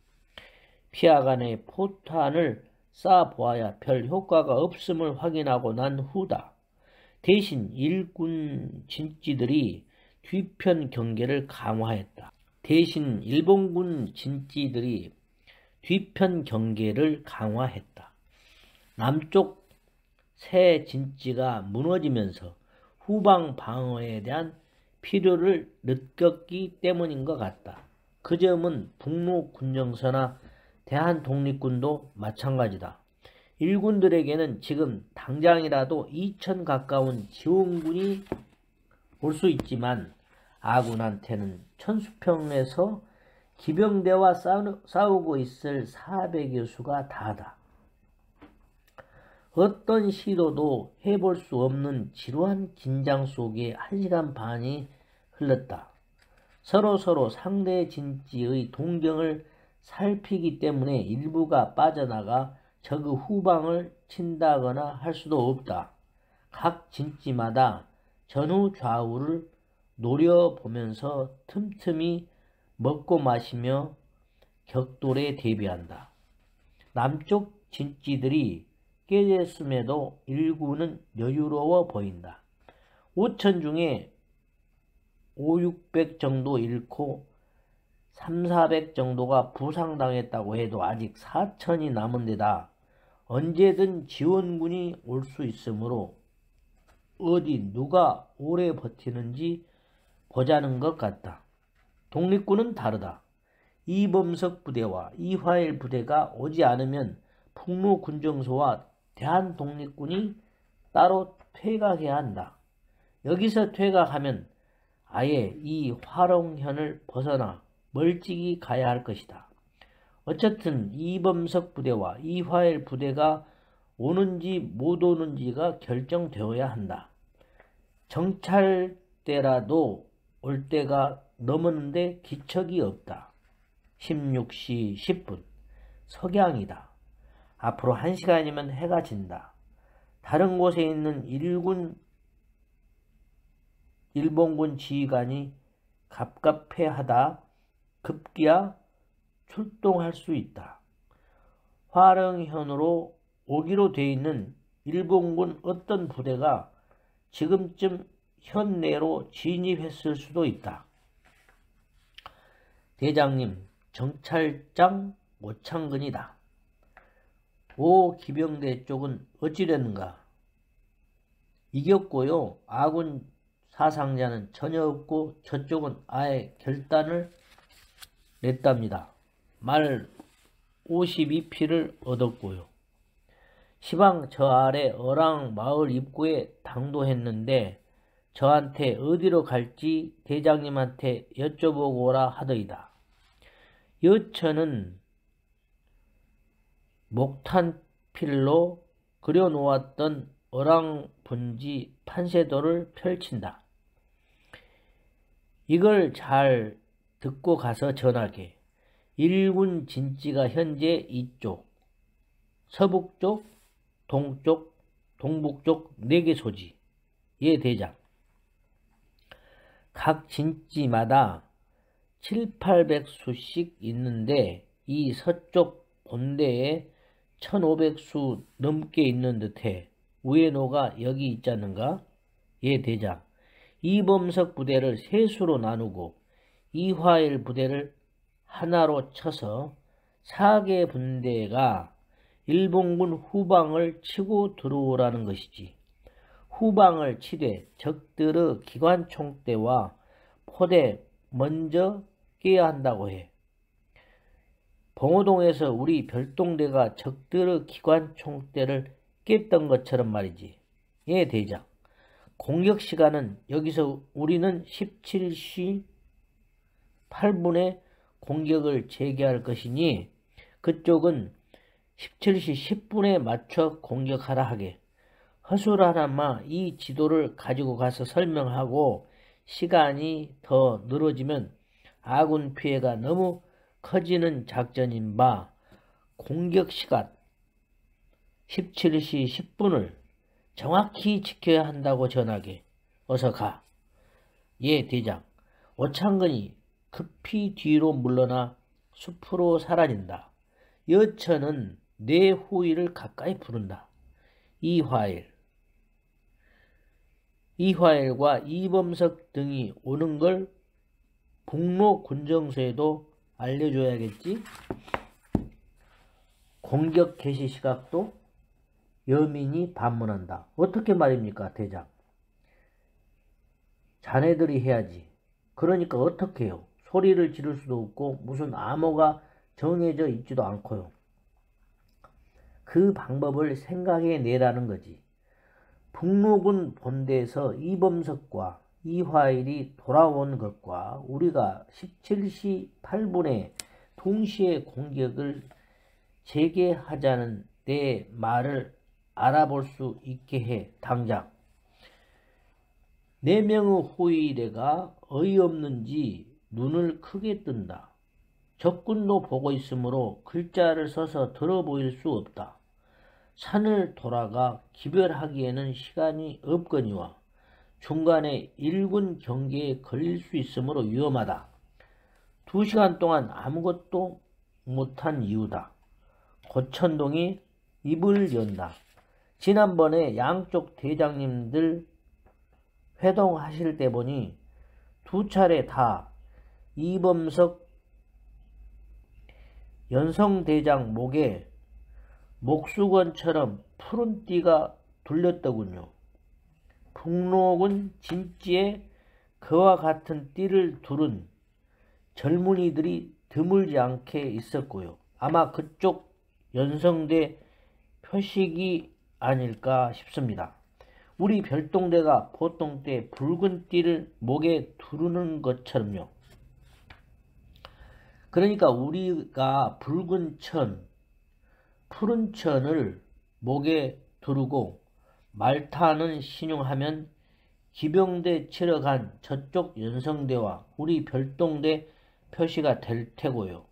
피하간에 포탄을 쏴보아야 별 효과가 없음을 확인하고 난 후다. 대신 1군 진지들이 뒤편 경계를 강화했다. 대신 일본군 진지들이 뒤편 경계를 강화했다. 남쪽 새 진지가 무너지면서 후방 방어에 대한 필요를 느꼈기 때문인 것 같다. 그 점은 북로 군정서나 대한독립군도 마찬가지다. 일군들에게는 지금 당장이라도 2,000 가까운 지원군이 올 수 있지만 아군한테는 천수평에서 기병대와 싸우고 있을 400여 수가 다하다. 어떤 시도도 해볼 수 없는 지루한 긴장 속에 1시간 반이 흘렀다. 서로 상대 진지의 동경을 살피기 때문에 일부가 빠져나가 적의 후방을 친다거나 할 수도 없다. 각 진지마다 전후 좌우를 노려보면서 틈틈이 먹고 마시며 격돌에 대비한다. 남쪽 진지들이 깨졌음에도 일구는 여유로워 보인다. 5천 중에 500-600 정도 잃고 300-400 정도가 부상당했다고 해도 아직 4천이 남은 데다 언제든 지원군이 올 수 있으므로 어디 누가 오래 버티는지 보자는 것 같다. 독립군은 다르다. 이범석 부대와 이화일 부대가 오지 않으면 풍로군정소와 대한독립군이 따로 퇴각해야 한다. 여기서 퇴각하면 아예 이 화롱현을 벗어나 멀찍이 가야 할 것이다. 어쨌든 이범석 부대와 이화일 부대가 오는지 못 오는지가 결정되어야 한다. 정찰 때라도 올 때가 넘었는데 기척이 없다. 16시 10분 석양이다. 앞으로 1시간이면 해가 진다. 다른 곳에 있는 일본군 지휘관이 갑갑해하다 급기야 출동할 수 있다. 화령현으로 오기로 돼 있는 일본군 어떤 부대가 지금쯤 현내로 진입했을 수도 있다. 대장님, 정찰장 오창근이다. 오 기병대 쪽은 어찌됐는가? 이겼고요. 아군 사상자는 전혀 없고 저쪽은 아예 결단을 냈답니다. 말 52피를 얻었고요. 시방 저 아래 어랑 마을 입구에 당도했는데 저한테 어디로 갈지 대장님한테 여쭤보고 오라 하더이다. 여처는 목탄필로 그려놓았던 어랑분지 판세도를 펼친다. 이걸 잘 듣고 가서 전하게. 일군 진지가 현재 이쪽, 서북쪽, 동쪽, 동북쪽 4개 소지. 예 대장. 각 진지마다 700-800수씩 있는데 이 서쪽 본대에 1500수 넘게 있는 듯해. 우에노가 여기 있자는가? 예 대장. 이범석 부대를 3수로 나누고 이화일 부대를 하나로 쳐서 4개 분대가 일본군 후방을 치고 들어오라는 것이지. 후방을 치되 적들의 기관총대와 포대 먼저 깨야 한다고 해. 봉오동에서 우리 별동대가 적들의 기관총대를 깼던 것처럼 말이지. 예 대장. 공격 시간은 여기서 우리는 17시 8분에 공격을 재개할 것이니 그쪽은 17시 10분에 맞춰 공격하라 하게. 허술하나마 이 지도를 가지고 가서 설명하고 시간이 더 늘어지면 아군 피해가 너무 커지는 작전인 바 공격 시간 17시 10분을 정확히 지켜야 한다고 전하게. 어서 가. 예 대장. 오창근이 급히 뒤로 물러나 숲으로 사라진다. 여처는 내 후위를 가까이 부른다. 이화일과 이범석 등이 오는 걸 북로 군정소에도 알려줘야겠지. 공격 개시 시각도 여민이 반문한다. 어떻게 말입니까 대장? 자네들이 해야지. 그러니까 어떻게 해요? 소리를 지를 수도 없고 무슨 암호가 정해져 있지도 않고요. 그 방법을 생각해 내라는 거지. 북로군 본대에서 이범석과 이화일이 돌아온 것과 우리가 17시 8분에 동시에 공격을 재개하자는 내 말을 알아볼 수 있게 해. 당장. 4명의 호위대가 어이없는지 눈을 크게 뜬다. 적군도 보고 있으므로 글자를 써서 들어 보일 수 없다. 산을 돌아가 기별하기에는 시간이 없거니와 중간에 1군 경계에 걸릴 수 있으므로 위험하다. 2시간 동안 아무것도 못한 이유다. 고천동이 입을 연다. 지난번에 양쪽 대장님들 회동하실 때 보니 2차례 다 이범석 연성대장 목에 목수건처럼 푸른 띠가 둘렸더군요. 북록은 진지에 그와 같은 띠를 두른 젊은이들이 드물지 않게 있었고요. 아마 그쪽 연성대 표식이 아닐까 싶습니다. 우리 별동대가 보통 때 붉은 띠를 목에 두르는 것처럼요. 그러니까 우리가 붉은 천, 푸른 천을 목에 두르고 말타는 신용하면 기병대 치러 간 저쪽 연성대와 우리 별동대 표시가 될 테고요.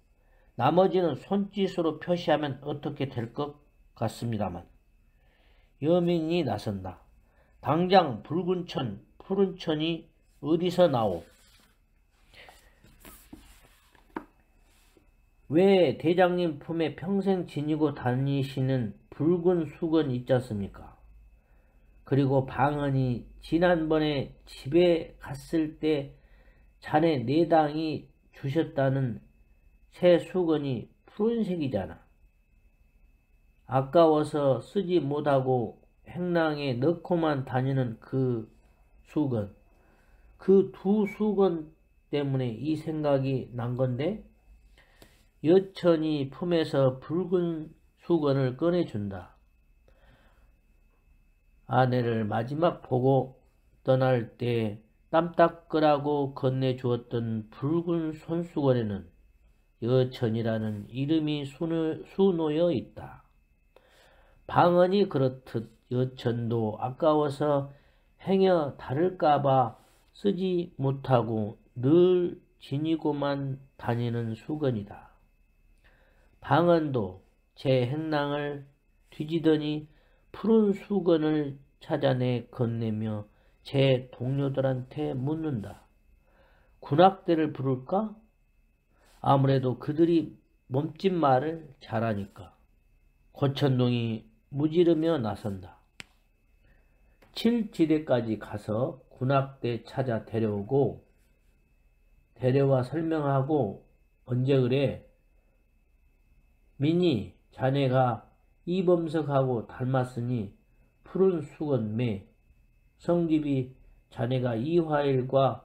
나머지는 손짓으로 표시하면 어떻게 될 것 같습니다만. 여민이 나선다. 당장 붉은 천, 푸른 천이 어디서 나오? 왜 대장님 품에 평생 지니고 다니시는 붉은 수건 있지 않습니까? 그리고 방언이 지난번에 집에 갔을 때 자네 내당이 주셨다는 새 수건이 푸른색이잖아. 아까워서 쓰지 못하고 행랑에 넣고만 다니는 그 수건. 그 2 수건 때문에 이 생각이 난 건데 여천이 품에서 붉은 수건을 꺼내준다. 아내를 마지막 보고 떠날 때 땀 닦으라고 건네주었던 붉은 손수건에는 여천이라는 이름이 수놓여 있다. 방언이 그렇듯 여천도 아까워서 행여 다를까봐 쓰지 못하고 늘 지니고만 다니는 수건이다. 방언도 제 행랑을 뒤지더니 푸른 수건을 찾아내 건네며 제 동료들한테 묻는다. 군악대를 부를까? 아무래도 그들이 몸짓 말을 잘하니까. 고천동이 무지르며 나선다. 7지대까지 가서 군악대 찾아 데려와 설명하고 언제 그래? 민이 자네가 이범석하고 닮았으니 푸른 수건 매. 성집이 자네가 이화일과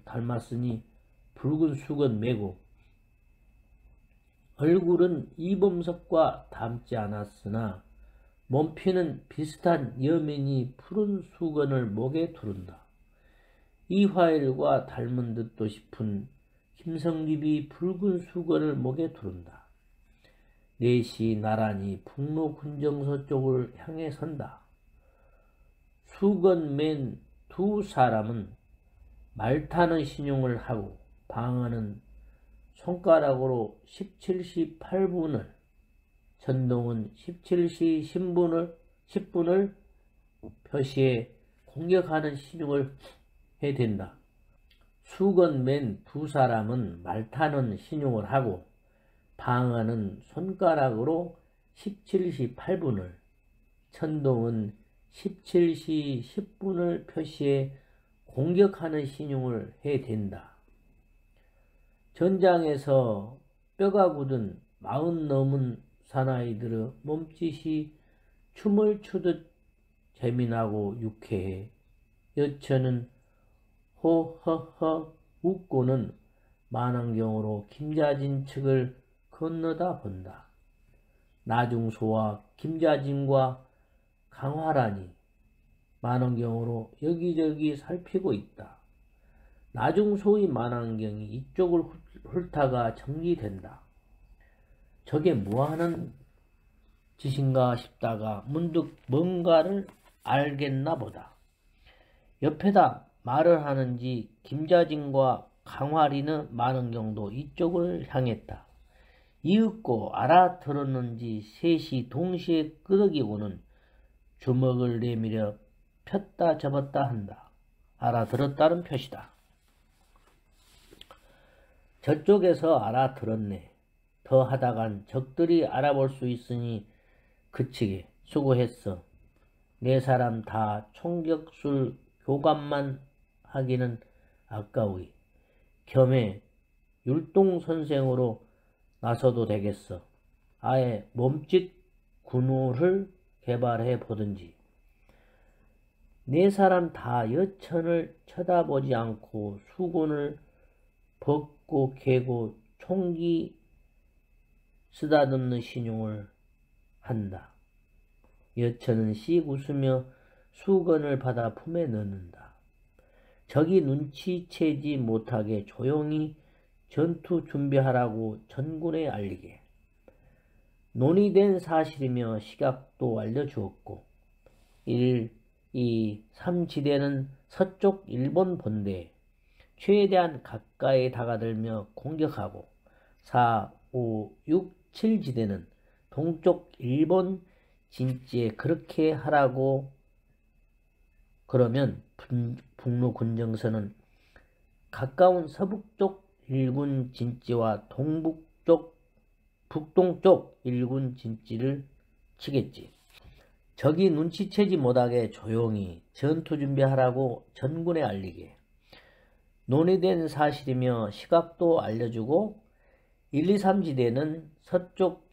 닮았으니 붉은 수건 매고. 얼굴은 이범석과 닮지 않았으나 몸피는 비슷한 여민이 푸른 수건을 목에 두른다. 이화일과 닮은 듯도 싶은 김성립이 붉은 수건을 목에 두른다. 넷이 나란히 북로 군정서 쪽을 향해 선다. 수건 맨 2 사람은 말타는 신용을 하고 방언은 손가락으로 17시 8분을, 전동은 17시 10분을 표시해 공격하는 신용을 해댄다. 수건 맨 2 사람은 말타는 신용을 하고 방언은 손가락으로 17시 8분을, 천동은 17시 10분을 표시해 공격하는 신용을 해댄다. 전장에서 뼈가 굳은 40 넘은 사나이들의 몸짓이 춤을 추듯 재미나고 유쾌해. 여천은 호허허 웃고는 만안경으로 김자진 측을 건너다 본다. 나중소와 김자진과 강화란이 만안경으로 여기저기 살피고 있다. 나중소의 만안경이 이쪽을 훑다가 정지된다. 저게 뭐하는 짓인가 싶다가 문득 뭔가를 알겠나 보다. 옆에다 말을 하는지 김자진과 강화리는 많은 경도 이쪽을 향했다. 이윽고 알아들었는지 셋이 동시에 끄덕이고는 주먹을 내밀어 폈다 접었다 한다. 알아들었다는 표시다. 저쪽에서 알아들었네. 더 하다간 적들이 알아볼 수 있으니 그치게 수고했어. 네 사람 다 총격술 교감만 하기는 아까우이. 겸해 율동선생으로 나서도 되겠어. 아예 몸짓 군우를 개발해 보든지. 네 사람 다 여천을 쳐다보지 않고 수군을 벗고 개고 총기 쓰다듬는 신용을 한다. 여천은 씩 웃으며 수건을 받아 품에 넣는다. 적이 눈치채지 못하게 조용히 전투 준비하라고 전군에 알리게. 논의된 사실이며 시각도 알려주었고 1, 2, 3지대는 서쪽 일본 본대에 최대한 가까이 다가들며 공격하고 4, 5, 6, 7지대는 동쪽 일본 진지에 그렇게 하라고. 그러면 북로 군정선은 가까운 서북쪽 일군 진지와 북동쪽 일군 진지를 치겠지. 적이 눈치채지 못하게 조용히 전투 준비하라고 전군에 알리게. 논의된 사실이며 시각도 알려주고 1, 2, 3지대는 서쪽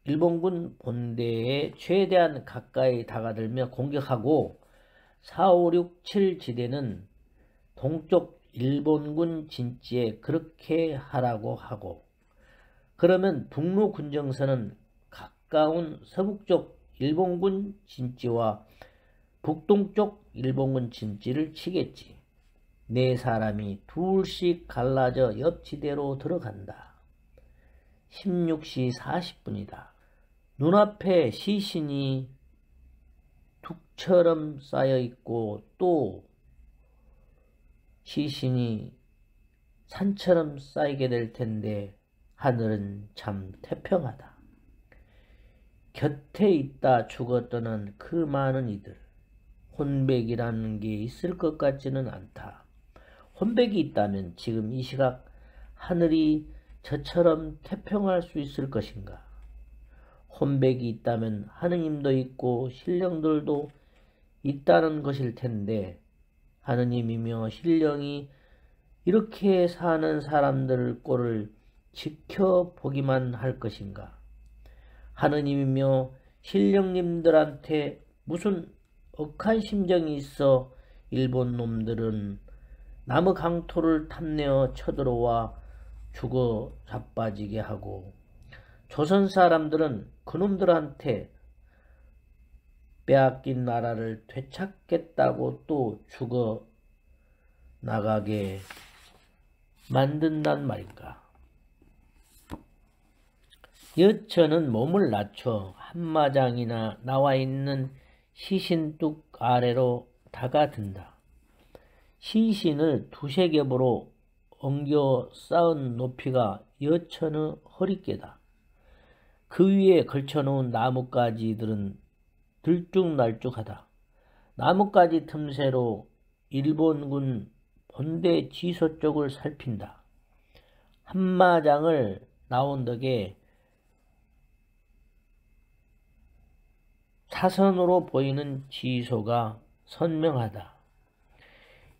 일본군 본대에 최대한 가까이 다가들며 공격하고 4, 5, 6, 7지대는 동쪽 일본군 진지에 그렇게 하라고 하고. 그러면 북로 군정선은 가까운 서북쪽 일본군 진지와 북동쪽 일본군 진지를 치겠지. 네 사람이 둘씩 갈라져 옆지대로 들어간다. 16시 40분이다. 눈앞에 시신이 둑처럼 쌓여있고 또 시신이 산처럼 쌓이게 될 텐데 하늘은 참 태평하다. 곁에 있다 죽었다는 그 많은 이들. 혼백이라는 게 있을 것 같지는 않다. 혼백이 있다면 지금 이 시각 하늘이 저처럼 태평할 수 있을 것인가. 혼백이 있다면 하느님도 있고 신령들도 있다는 것일 텐데 하느님이며 신령이 이렇게 사는 사람들 꼴을 지켜보기만 할 것인가. 하느님이며 신령님들한테 무슨 억한 심정이 있어 일본 놈들은 나무 강토를 탐내어 쳐들어와 죽어 자빠지게 하고 조선 사람들은 그놈들한테 빼앗긴 나라를 되찾겠다고 또 죽어 나가게 만든단 말인가. 여천은 몸을 낮춰 한마장이나 나와 있는 시신뚝 아래로 다가든다. 시신을 두세 겹으로 엉겨 쌓은 높이가 여천의 허리께다. 그 위에 걸쳐놓은 나뭇가지들은 들쭉날쭉하다. 나뭇가지 틈새로 일본군 본대 지소 쪽을 살핀다. 한마장을 나온 덕에 사선으로 보이는 지소가 선명하다.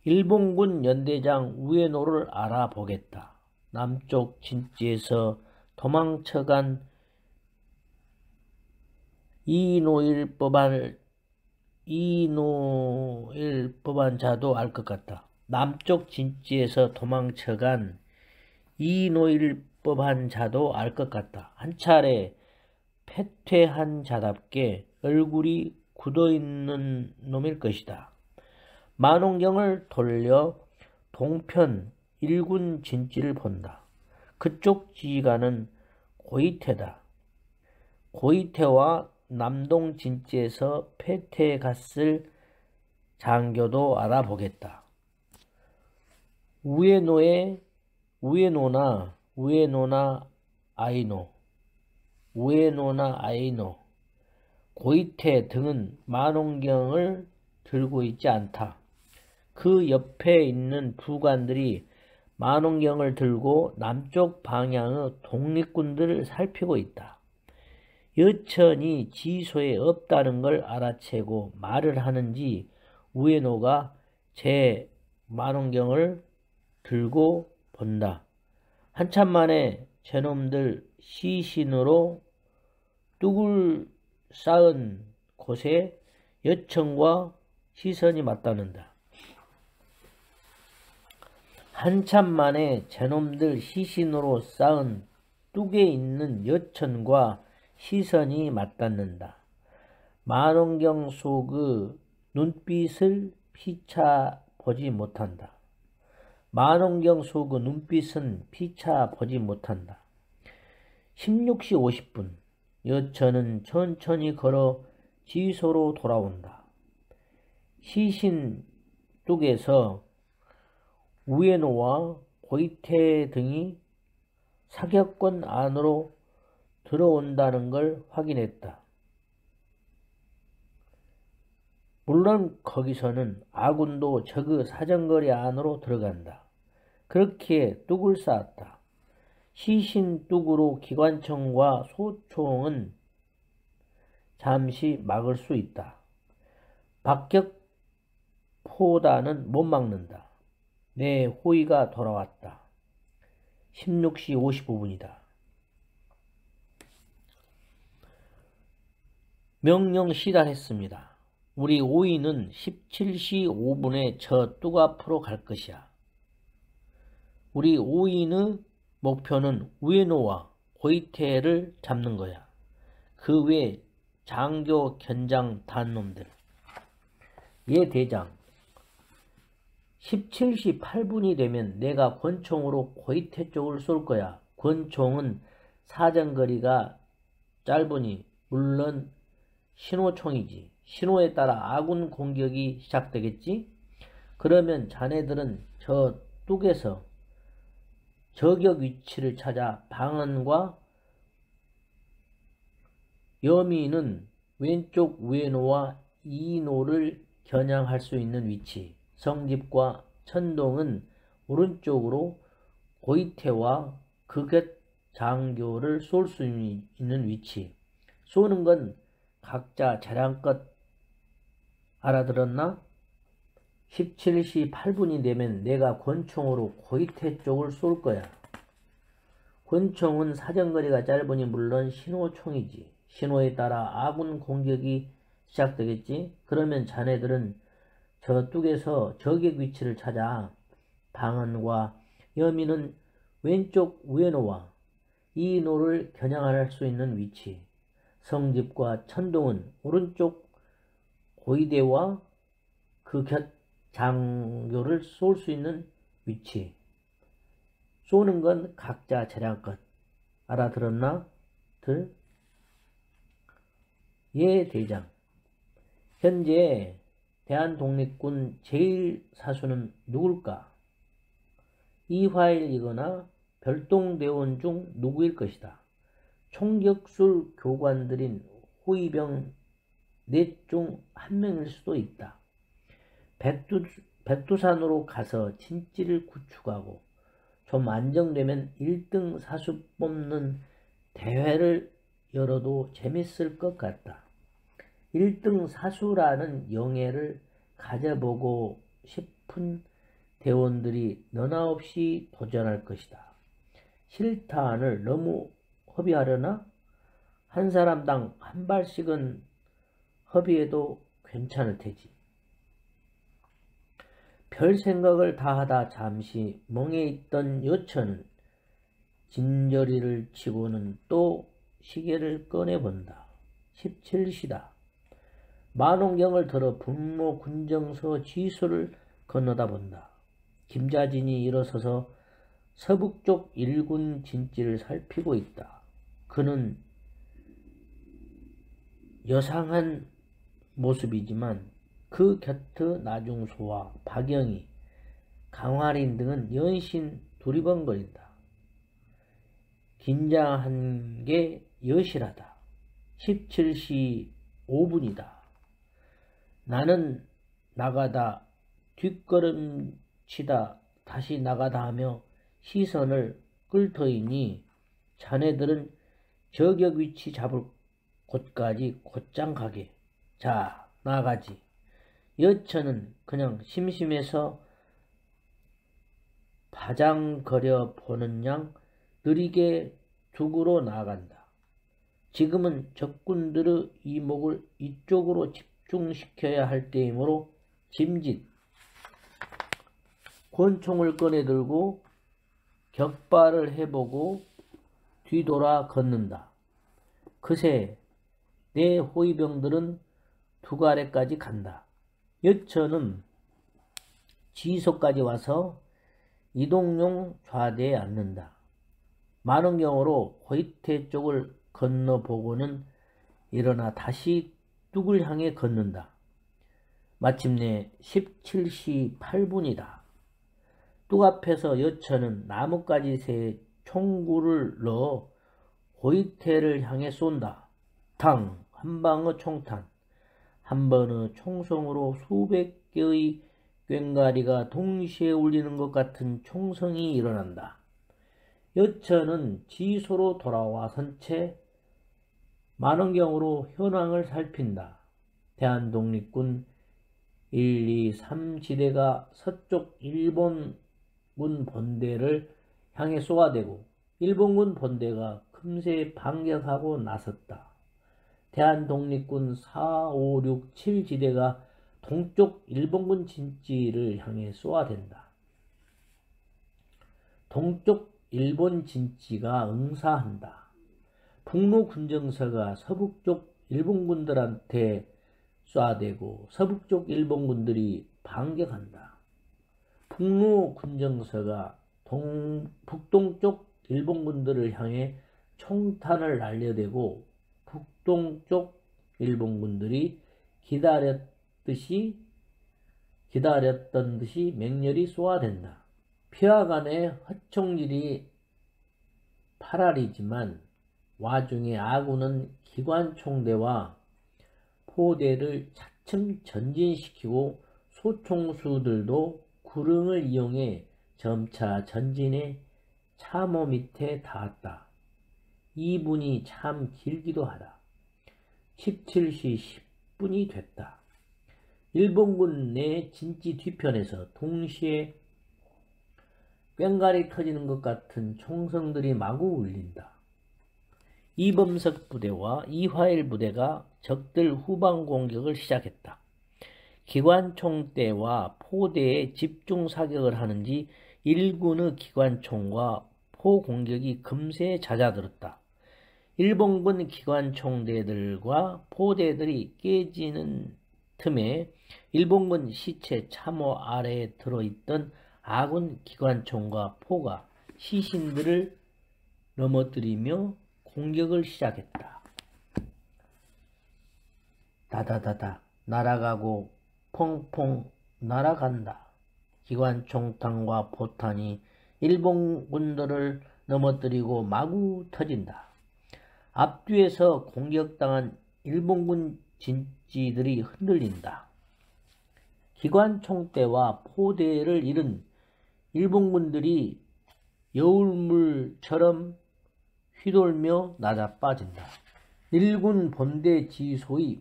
일본군 연대장 우에노를 알아보겠다. 남쪽 진지에서 도망쳐간 이노일 법한 자도 알 것 같다. 남쪽 진지에서 도망쳐간 이노일 법한 자도 알 것 같다. 한 차례 패퇴한 자답게 얼굴이 굳어있는 놈일 것이다. 만원경을 돌려 동편 일군 진지를 본다. 그쪽 지휘관은 고이태다. 고이태와 남동 진지에서 패퇴갔을 장교도 알아보겠다. 우에노나 아이노, 고이태 등은 만원경을 들고 있지 않다. 그 옆에 있는 두 관들이 만원경을 들고 남쪽 방향의 독립군들을 살피고 있다. 여천이 지소에 없다는 걸 알아채고 말을 하는지 우에노가 제 만원경을 들고 본다. 한참 만에 저놈들 시신으로 뚝을 쌓은 곳에 여천과 시선이 맞닿는다. 한참 만에 저놈들 시신으로 쌓은 뚝에 있는 여천과 시선이 맞닿는다. 만원경 속의 눈빛을 피차 보지 못한다. 만원경 속의 눈빛은 피차 보지 못한다. 16시 50분 여천은 천천히 걸어 지소로 돌아온다. 시신 뚝에서 우에노와 고이태 등이 사격권 안으로 들어온다는 걸 확인했다. 물론 거기서는 아군도 적의 사정거리 안으로 들어간다. 그렇게 뚝을 쌓았다. 시신 뚝으로 기관총과 소총은 잠시 막을 수 있다. 박격포다는 못 막는다. 내 호의가 돌아왔다. 16시 55분이다. 명령 시달했습니다. 우리 오이는 17시 5분에 저 뚝 앞으로 갈 것이야. 우리 오이의 목표는 우에노와 고이태를 잡는 거야. 그 외 장교 견장 단놈들. 예 대장. 17시 8분이 되면 내가 권총으로 고이태 쪽을 쏠 거야. 권총은 사정거리가 짧으니 물론 신호총이지. 신호에 따라 아군 공격이 시작되겠지? 그러면 자네들은 저 뚝에서 저격 위치를 찾아 방언과 여미는 왼쪽 우에노와 이노를 겨냥할 수 있는 위치, 성집과 천동은 오른쪽으로 고이태와 극의 장교를 쏠 수 있는 위치. 쏘는 건 각자 자량껏 알아들었나? 17시 8분이 되면 내가 권총으로 고이태 쪽을 쏠 거야. 권총은 사정거리가 짧으니 물론 신호총이지. 신호에 따라 아군 공격이 시작되겠지. 그러면 자네들은 저 뚝에서 저격 위치를 찾아 방언과 여미는 왼쪽 우에노와 이노를 겨냥할 수 있는 위치, 성집과 천동은 오른쪽 고이대와 그 곁 장교를 쏠 수 있는 위치. 쏘는 건 각자 재량껏. 알아들었나? 들? 예 대장. 현재 대한독립군 제1사수는 누굴까? 이화일이거나 별동대원 중 누구일 것이다. 총격술 교관들인 호위병 넷 중 한 명일 수도 있다. 백두산으로 가서 진지를 구축하고 좀 안정되면 1등 사수 뽑는 대회를 열어도 재밌을 것 같다. 1등 사수라는 영예를 가져보고 싶은 대원들이 너나 없이 도전할 것이다. 실탄을 너무 허비하려나? 한 사람당 한 발씩은 허비해도 괜찮을 테지. 별 생각을 다하다 잠시 멍에 있던 여천은 진저리를 치고는 또 시계를 꺼내본다. 17시다. 만원경을 들어 분모 군정서 지수를 건너다 본다. 김자진이 일어서서 서북쪽 1군 진지를 살피고 있다. 그는 여상한 모습이지만 그 곁의 나중소와 박영희, 강화린 등은 연신 두리번거린다. 긴장한 게 여실하다. 17시 5분이다. 나는 나가다 뒷걸음치다 다시 나가다 하며 시선을 끌터이니 자네들은 저격 위치 잡을 곳까지 곧장 가게. 자, 나가지. 여처는 그냥 심심해서 바장거려 보는 양 느리게 죽으로 나아간다. 지금은 적군들의 이목을 이쪽으로 집중시켜야 할 때이므로 짐짓 권총을 꺼내들고 격발을 해보고 뒤돌아 걷는다. 그새 내 호위병들은 두가래까지 간다. 여처는 지소까지 와서 이동용 좌대에 앉는다. 많은 경우로 고이태 쪽을 건너보고는 일어나 다시 뚝을 향해 걷는다. 마침내 17시 8분이다. 뚝 앞에서 여처는 나뭇가지새에 총구를 넣어 고이태를 향해 쏜다. 당! 한 방의 총탄, 한 번의 총성으로 수백 개의 꽹과리가 동시에 울리는 것 같은 총성이 일어난다. 여처는 지소로 돌아와 선 채 많은 경우로 현황을 살핀다. 대한독립군 1, 2, 3지대가 서쪽 일본군 본대를 향해 쏘아대고 일본군 본대가 금세 반격하고 나섰다. 대한독립군 4, 5, 6, 7지대가 동쪽 일본군 진지를 향해 쏘아댄다. 동쪽 일본 진지가 응사한다. 북로 군정서가 서북쪽 일본군들한테 쏴대고 서북쪽 일본군들이 반격한다. 북로 군정서가 북동쪽 일본군들을 향해 총탄을 날려대고 북동쪽 일본군들이 기다렸던 듯이 맹렬히 쏘아댄다. 피하간의 헛총질이 8알이지만 와중에 아군은 기관총대와 포대를 차츰 전진시키고 소총수들도 구릉을 이용해 점차 전진해 참호 밑에 닿았다. 2분이 참 길기도 하다. 17시 10분이 됐다. 일본군 내 진지 뒤편에서 동시에 꽹과리 터지는 것 같은 총성들이 마구 울린다. 이범석 부대와 이화일 부대가 적들 후방 공격을 시작했다. 기관총대와 포대에 집중 사격을 하는지 일군의 기관총과 포 공격이 금세 잦아들었다. 일본군 기관총대들과 포대들이 깨지는 틈에 일본군 시체 참호 아래에 들어있던 아군 기관총과 포가 시신들을 넘어뜨리며 공격을 시작했다. 다다다다 날아가고 펑펑 날아간다. 기관총탄과 포탄이 일본군들을 넘어뜨리고 마구 터진다. 앞뒤에서 공격당한 일본군 진지들이 흔들린다. 기관총대와 포대를 잃은 일본군들이 여울물처럼 휘돌며 낮아빠진다. 일군 본대 지소의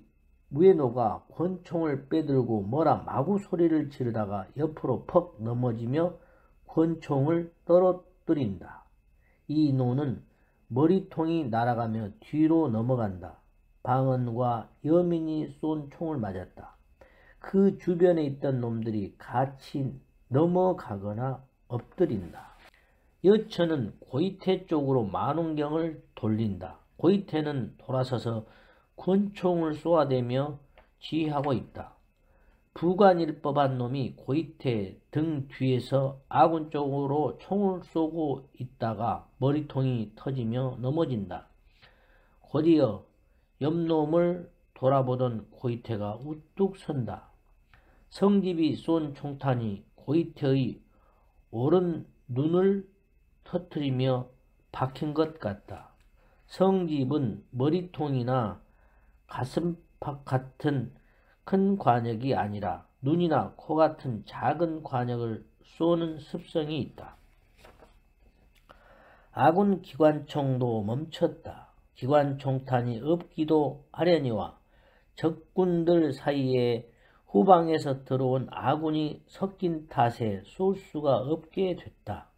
무에노가 권총을 빼들고 뭐라 마구 소리를 지르다가 옆으로 퍽 넘어지며 권총을 떨어뜨린다. 이 노는 머리통이 날아가며 뒤로 넘어간다. 방언과 여민이 쏜 총을 맞았다. 그 주변에 있던 놈들이 같이 넘어가거나 엎드린다. 여처는 고이태 쪽으로 만운경을 돌린다. 고이태는 돌아서서 권총을 쏘아대며 지휘하고 있다. 부관일 법한 놈이 고이태 등 뒤에서 아군 쪽으로 총을 쏘고 있다가 머리통이 터지며 넘어진다. 곧이어 옆놈을 돌아보던 고이태가 우뚝 선다. 성집이 쏜 총탄이 고이태의 오른 눈을 터뜨리며 박힌 것 같다. 성집은 머리통이나 가슴팍 같은 큰 관역이 아니라 눈이나 코 같은 작은 관역을 쏘는 습성이 있다. 아군 기관총도 멈췄다. 기관총탄이 없기도 하려니와 적군들 사이에 후방에서 들어온 아군이 섞인 탓에 쏠 수가 없게 됐다.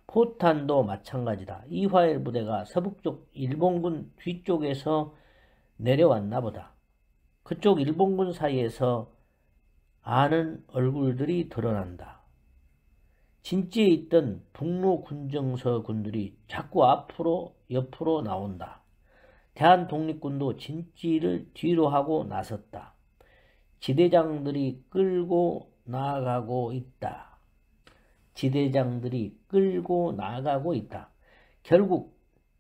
포탄도 마찬가지다. 이화열 부대가 서북쪽 일본군 뒤쪽에서 내려왔나 보다. 그쪽 일본군 사이에서 아는 얼굴들이 드러난다. 진지에 있던 북로 군정서 군들이 자꾸 앞으로 옆으로 나온다. 대한독립군도 진지를 뒤로 하고 나섰다. 지대장들이 끌고 나아가고 있다. 지대장들이 끌고 나아가고 있다. 결국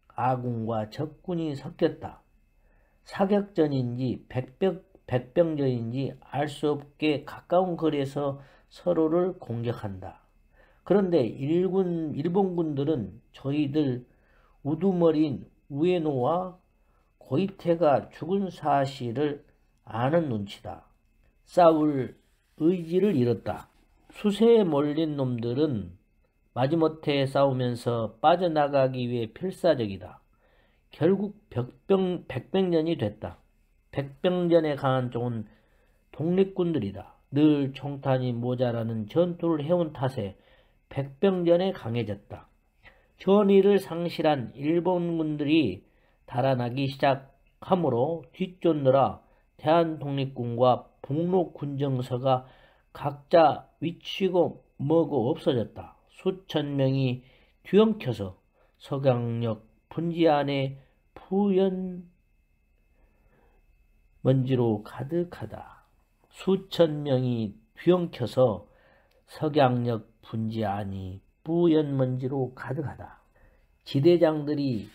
아군과 적군이 섞였다. 사격전인지 백병전인지 알 수 없게 가까운 거리에서 서로를 공격한다. 그런데 일본군들은 저희들 우두머리인 우에노와 고이태가 죽은 사실을 아는 눈치다. 싸울 의지를 잃었다. 수세에 몰린 놈들은 마지못해 싸우면서 빠져나가기 위해 필사적이다. 결국 백병전이 됐다. 백병전에 강한 쪽은 독립군들이다. 늘 총탄이 모자라는 전투를 해온 탓에 백병전에 강해졌다. 전의를 상실한 일본군들이 달아나기 시작하므로 뒤쫓느라 대한독립군과 북로 군정서가 각자 위치고 뭐고 없어졌다. 수천 명이 뒤엉켜서 석양역 분지 안에 푸연 먼지로 가득하다. 수천 명이 뒤엉켜서 석양역 분지 안이 뿌연 먼지로 가득하다. 지대장들이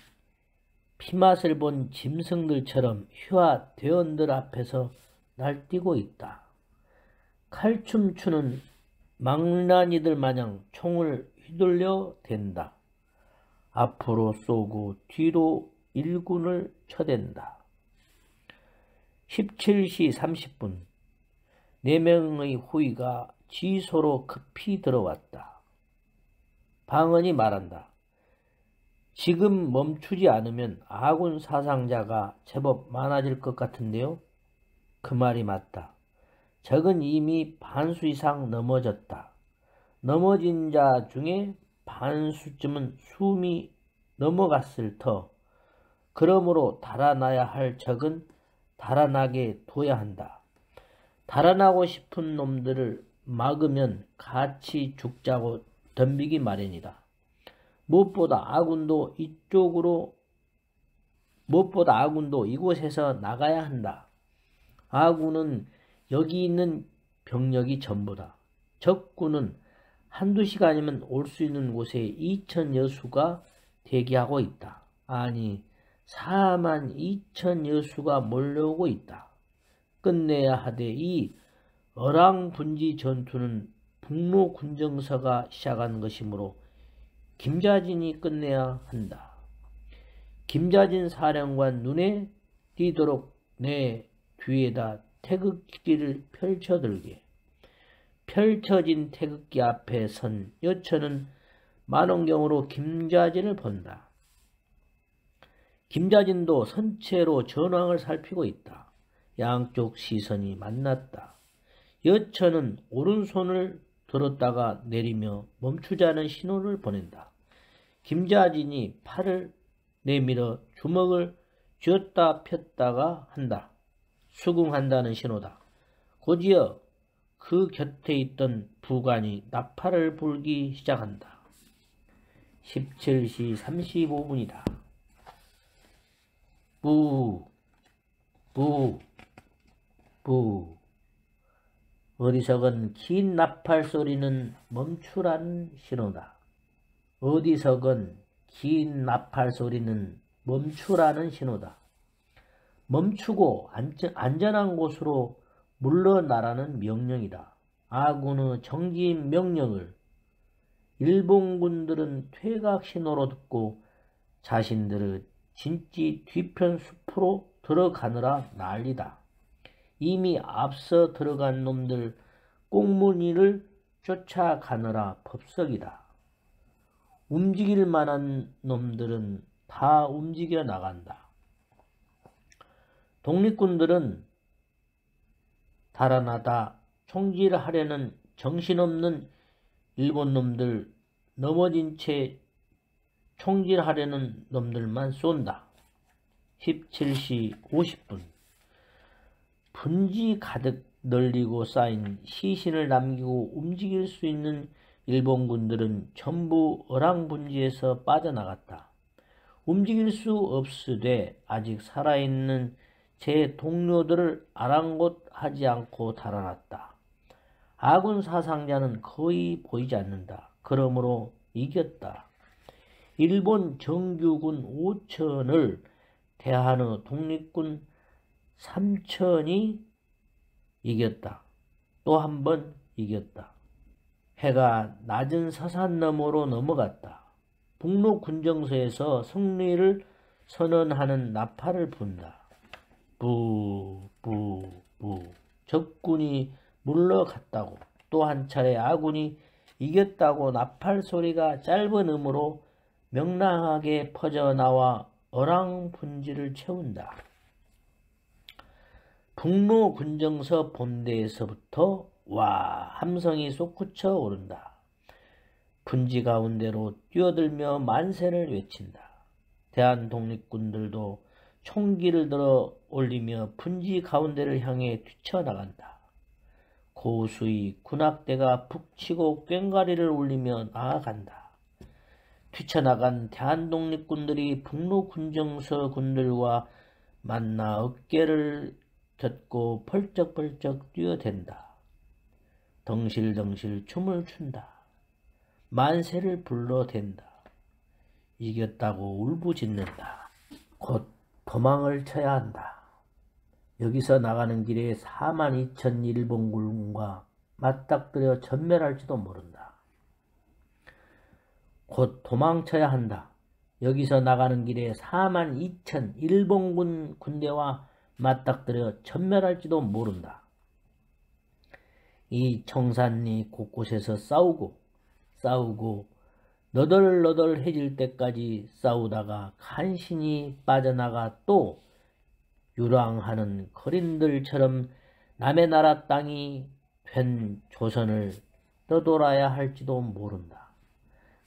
피맛을 본 짐승들처럼 휘하 대원들 앞에서 날뛰고 있다. 칼춤 추는 망나니들 마냥 총을 휘둘려 댄다. 앞으로 쏘고 뒤로 일군을 쳐댄다. 17시 30분 4명의 호위가 지소로 급히 들어왔다. 방언이 말한다. 지금 멈추지 않으면 아군 사상자가 제법 많아질 것 같은데요. 그 말이 맞다. 적은 이미 반수 이상 넘어졌다. 넘어진 자 중에 반수쯤은 숨이 넘어갔을 터. 그러므로 달아나야 할 적은 달아나게 둬야 한다. 달아나고 싶은 놈들을 막으면 같이 죽자고 덤비기 마련이다. 무엇보다 아군도 이곳에서 나가야 한다. 아군은 여기 있는 병력이 전부다. 적군은 한두 시간이면 올 수 있는 곳에 2천여 수가 대기하고 있다. 아니 42,000여 수가 몰려오고 있다. 끝내야 하되 이 어랑분지 전투는 북로 군정서가 시작한 것이므로 김자진이 끝내야 한다. 김자진 사령관 눈에 띄도록 내 뒤에다 태극기를 펼쳐들게. 펼쳐진 태극기 앞에 선 여처는 만원경으로 김자진을 본다. 김자진도 선체로 전황을 살피고 있다. 양쪽 시선이 만났다. 여처는 오른손을 들었다가 내리며 멈추자는 신호를 보낸다. 김자진이 팔을 내밀어 주먹을 쥐었다 폈다가 한다. 수긍한다는 신호다. 곧이어 그 곁에 있던 부관이 나팔을 불기 시작한다. 17시 35분이다. 부, 부, 부. 어디서건 긴 나팔 소리는 멈추라는 신호다. 어디서건 긴 나팔 소리는 멈추라는 신호다. 멈추고 안전한 곳으로 물러나라는 명령이다. 아군의 정지 명령을 일본군들은 퇴각 신호로 듣고 자신들의 진지 뒤편 숲으로 들어가느라 난리다. 이미 앞서 들어간 놈들 꽁무니를 쫓아가느라 법석이다. 움직일 만한 놈들은 다 움직여 나간다. 독립군들은 달아나다 총질하려는 정신없는 일본 놈들, 넘어진 채 총질하려는 놈들만 쏜다. 17시 50분 분지 가득 널리고 쌓인 시신을 남기고 움직일 수 있는 일본군들은 전부 어랑분지에서 빠져나갔다. 움직일 수 없으되 아직 살아있는 제 동료들을 아랑곳하지 않고 달아났다. 아군 사상자는 거의 보이지 않는다. 그러므로 이겼다. 일본 정규군 5천을 대한의 독립군 3천이 이겼다. 또 한 번 이겼다. 해가 낮은 서산 너머로 넘어갔다. 북로 군정서에서 승리를 선언하는 나팔을 분다. 부. 적군이 물러갔다고, 또 한 차례 아군이 이겼다고 나팔 소리가 짧은 음으로 명랑하게 퍼져나와 어랑분지를 채운다. 북로 군정서 본대에서부터 와 함성이 솟구쳐 오른다. 분지 가운데로 뛰어들며 만세를 외친다. 대한독립군들도 총기를 들어 올리며 분지 가운데를 향해 뛰쳐나간다. 고수의 군악대가 북치고 꽹과리를 울리며 나아간다. 뛰쳐나간 대한독립군들이 북로 군정서 군들과 만나 어깨를 곁고 펄쩍펄쩍 뛰어댄다. 덩실덩실 춤을 춘다. 만세를 불러댄다. 이겼다고 울부짖는다. 곧 도망을 쳐야 한다. 여기서 나가는 길에 42,000 일본군과 맞닥뜨려 전멸할지도 모른다. 곧 도망쳐야 한다. 여기서 나가는 길에 42,000 일본군 군대와 맞닥뜨려 전멸할지도 모른다. 이 청산리 곳곳에서 싸우고 너덜너덜해질 때까지 싸우다가 간신히 빠져나가 또 유랑하는 거린들처럼 남의 나라 땅이 된 조선을 떠돌아야 할지도 모른다.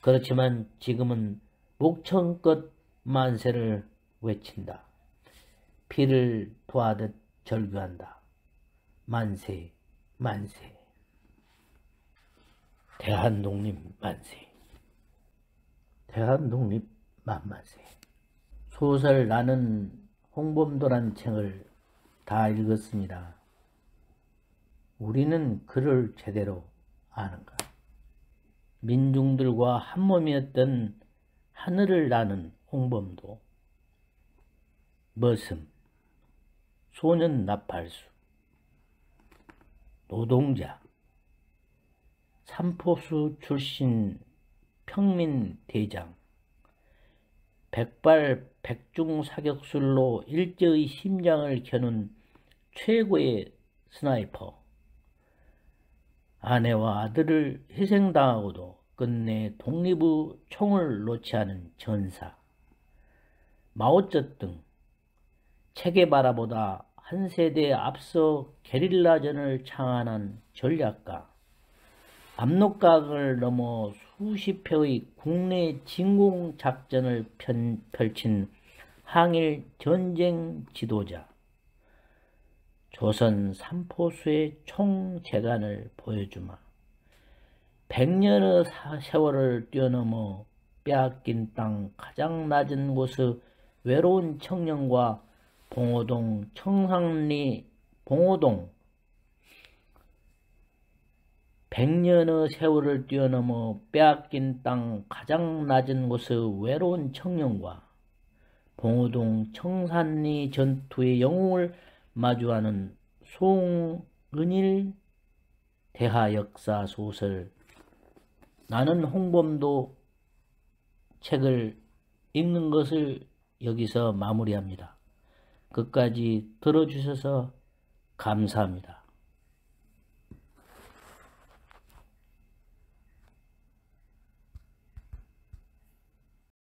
그렇지만 지금은 목청껏 만세를 외친다. 피를 토하듯 절규한다. 만세, 만세. 대한독립 만세. 대한독립 만만세. 소설 나는 홍범도란 책을 다 읽었습니다. 우리는 그를 제대로 아는가? 민중들과 한몸이었던 하늘을 나는 홍범도, 머슴, 소년 나팔수, 노동자, 삼포수 출신 평민 대장, 백발 백중 사격술로 일제의 심장을 겨눈 최고의 스나이퍼, 아내와 아들을 희생당하고도 끝내 독립의 총을 놓지 않은 전사, 마오쩌둥, 체게바라보다 한 세대 앞서 게릴라전을 창안한 전략가, 압록강을 넘어 수십 회의 국내 진공작전을 펼친 항일 전쟁 지도자, 조선 삼포수의 총재간을 보여주마. 100년의 세월을 뛰어넘어 빼앗긴 땅 가장 낮은 곳의 외로운 청년과 봉오동 청산리 봉오동 100년의 세월을 뛰어넘어 빼앗긴 땅 가장 낮은 곳의 외로운 청년과 봉오동 청산리 전투의 영웅을 마주하는 송은일 대하 역사 소설. 나는 홍범도 책을 읽는 것을 여기서 마무리합니다. 끝까지 들어주셔서 감사합니다.